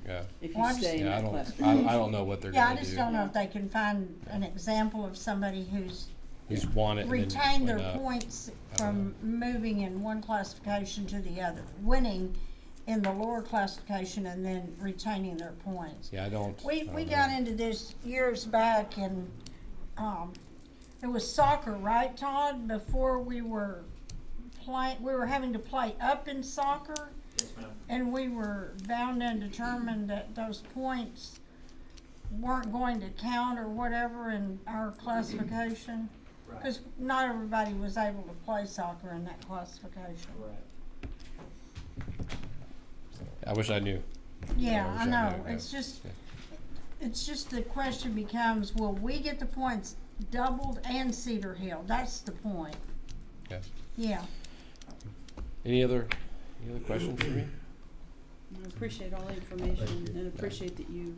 Yeah. If Well, I you just- stay in Yeah, I that don't classification. I don't know what they're Yeah, I gonna just do. don't know if they can find an example of somebody who's Who's won it and then retained their went up. points I don't from moving in one classification to the other, winning in the lower classification and then retaining their points. Yeah, I don't. We I don't got know. into this years back, and it was soccer, right, Todd? Before we were having to play up in soccer, Yes, ma'am. and we were bound and determined that those points weren't going to count or whatever in our classification. Right. Because not everybody was able to play soccer in that classification. Correct. I wish I knew. Yeah, I wish I I know. knew, yeah. It's just the question becomes, will we get the points doubled and Cedar Hill? That's the point. Okay. Yeah. Any other Any other questions for me? I appreciate all the information and appreciate that you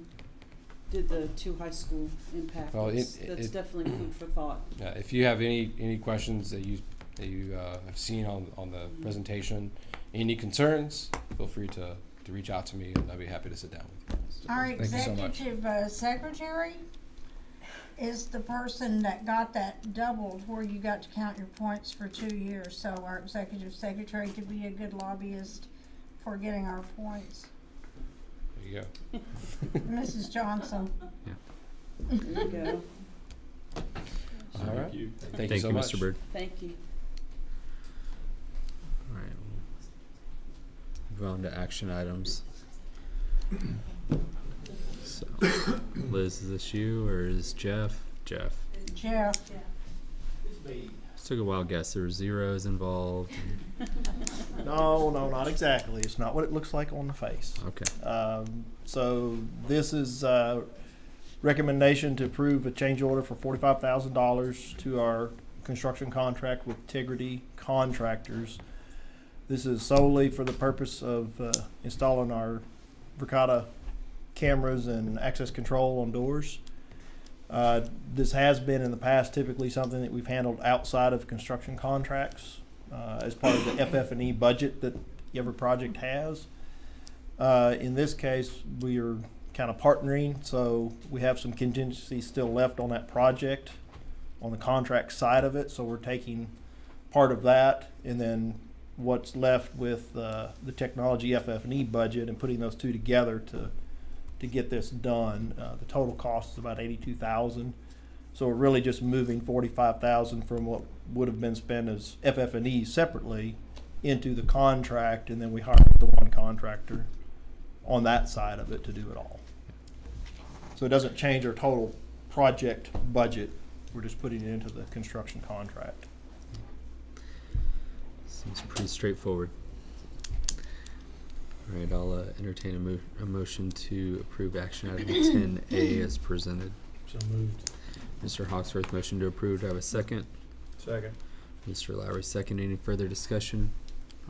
did the 2 high school impact. Well, That's definitely food for thought. If you have any questions that you have seen on the presentation, any concerns, feel free to reach out to me, and I'd be happy to sit down with you. So, Our thank you so much. executive secretary is the person that got that doubled where you got to count your points for 2 years. So our executive secretary could be a good lobbyist for getting our points. There you go. Mrs. Johnson. There you go. All right. Thank you. Thank you so much. Mr. Bird. Thank you. All right, we'll move on to action items. So, Liz, is this you or is this Jeff? Jeff. Jeff. Just took a wild guess. There were zeros involved. No, not exactly. It's not what it looks like on the face. Okay. So this is recommendation to approve a change order for $45,000 to our construction contract with Integrity Contractors. This is solely for the purpose of installing our Verkada cameras and access control on doors. This has been in the past typically something that we've handled outside of construction contracts as part of the FF&E budget that every project has. In this case, we are kind of partnering, so we have some contingency still left on that project on the contract side of it, so we're taking part of that and then what's left with the technology FF&E budget and putting those two together to get this done. The total cost is about $82,000. So we're really just moving $45,000 from what would have been spent as FF&E separately into the contract, and then we hired the one contractor on that side of it to do it all. So it doesn't change our total project budget. We're just putting it into the construction contract. Seems pretty straightforward. All right, I'll entertain a motion to approve action item 10A as presented. So moved. Mr. Hawksworth, motion to approve. Do I have a second? Second. Mr. Lowry, second. Any further discussion?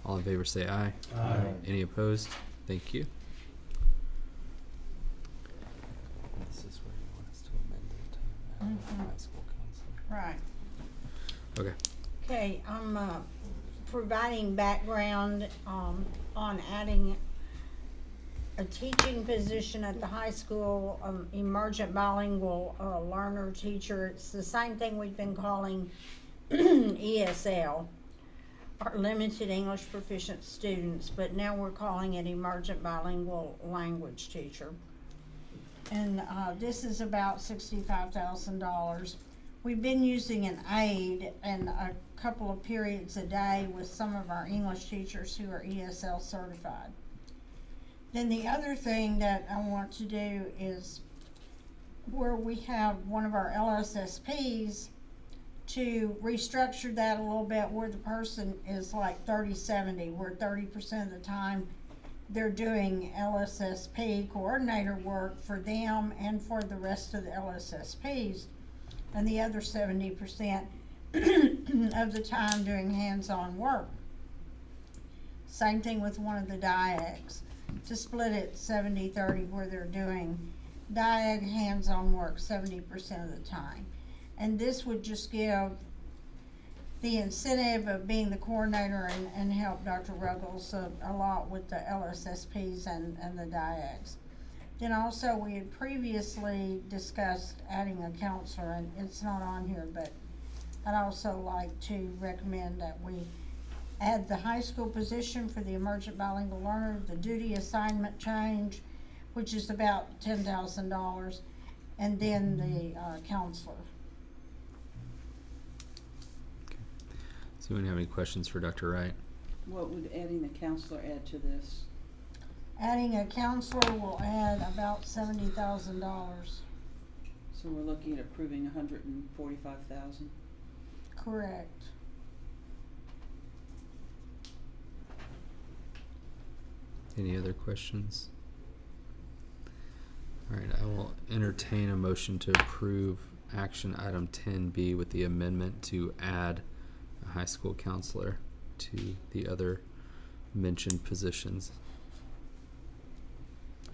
All in favor say aye. Aye. Any opposed? Thank you. This is where you want us to amend it to high school counselor. Right. Okay. Okay, I'm providing background on adding a teaching position at the high school, emergent bilingual learner teacher. It's the same thing we've been calling ESL, or limited English proficient students, but now we're calling it emergent bilingual language teacher. And this is about $65,000. We've been using an aide and a couple of periods a day with some of our English teachers who are ESL certified. Then the other thing that I want to do is where we have one of our LSSPs to restructure that a little bit where the person is like 30-70, where 30% of the time they're doing LSSP coordinator work for them and for the rest of the LSSPs, and the other 70% of the time doing hands-on work. Same thing with one of the diags, to split it 70-30 where they're doing diag hands-on work 70% of the time. And this would just give the incentive of being the coordinator and help Dr. Ruggles a lot with the LSSPs and the diags. Then also we had previously discussed adding a counselor, and it's not on here, but I'd also like to recommend that we add the high school position for the emergent bilingual learner, the duty assignment change, which is about $10,000, and then the counselor. Does anyone have any questions for Dr. Wright? What would adding the counselor add to this? Adding a counselor will add about $70,000. So we're looking at approving $145,000. Correct. Any other questions? All right, I will entertain a motion to approve action item 10B with the amendment to add a high school counselor to the other mentioned positions.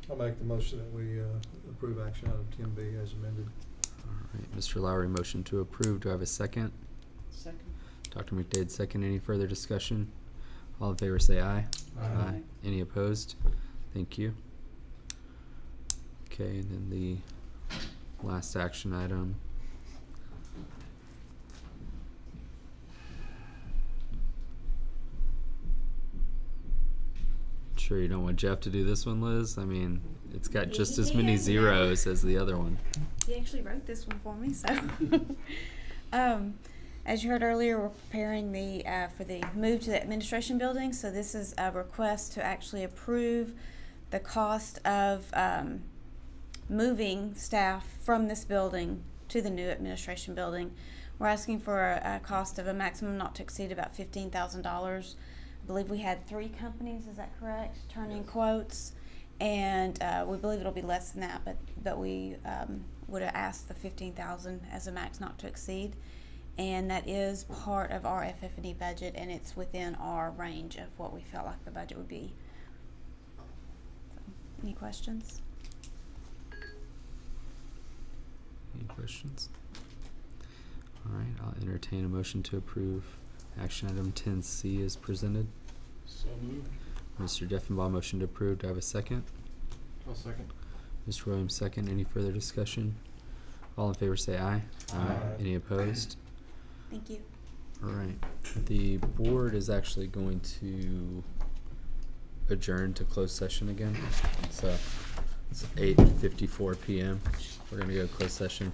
I'll make the motion that we approve action item 10B as amended. All right, Mr. Lowry, motion to approve. Do I have a second? Second. Dr. McDade, second. Any further discussion? All in favor say aye. Aye. Any opposed? Thank you. Okay, and then the last action item. Sure you don't want Jeff to do this one, Liz? I mean, it's got just as many zeros as the other one. He actually wrote this one for me, so. As you heard earlier, we're preparing the for the move to the administration building. So this is a request to actually approve the cost of moving staff from this building to the new administration building. We're asking for a cost of a maximum not to exceed about $15,000. I believe we had 3 companies, is that correct, turn in quotes, and we believe it'll be less than that, but we would have asked the $15,000 as a max not to exceed, and that is part of our FF&E budget, and it's within our range of what we felt like the budget would be. So, any questions? Any questions? All right, I'll entertain a motion to approve action item 10C is presented. So moved. Mr. Deffenbaugh, motion to approve. Do I have a second? I'll second. Mr. Williams, second. Any further discussion? All in favor say aye. Aye. Any opposed? Thank you. All right. The board is actually going to adjourn to closed session again. So it's 8:54 p.m. We're going to go to closed session.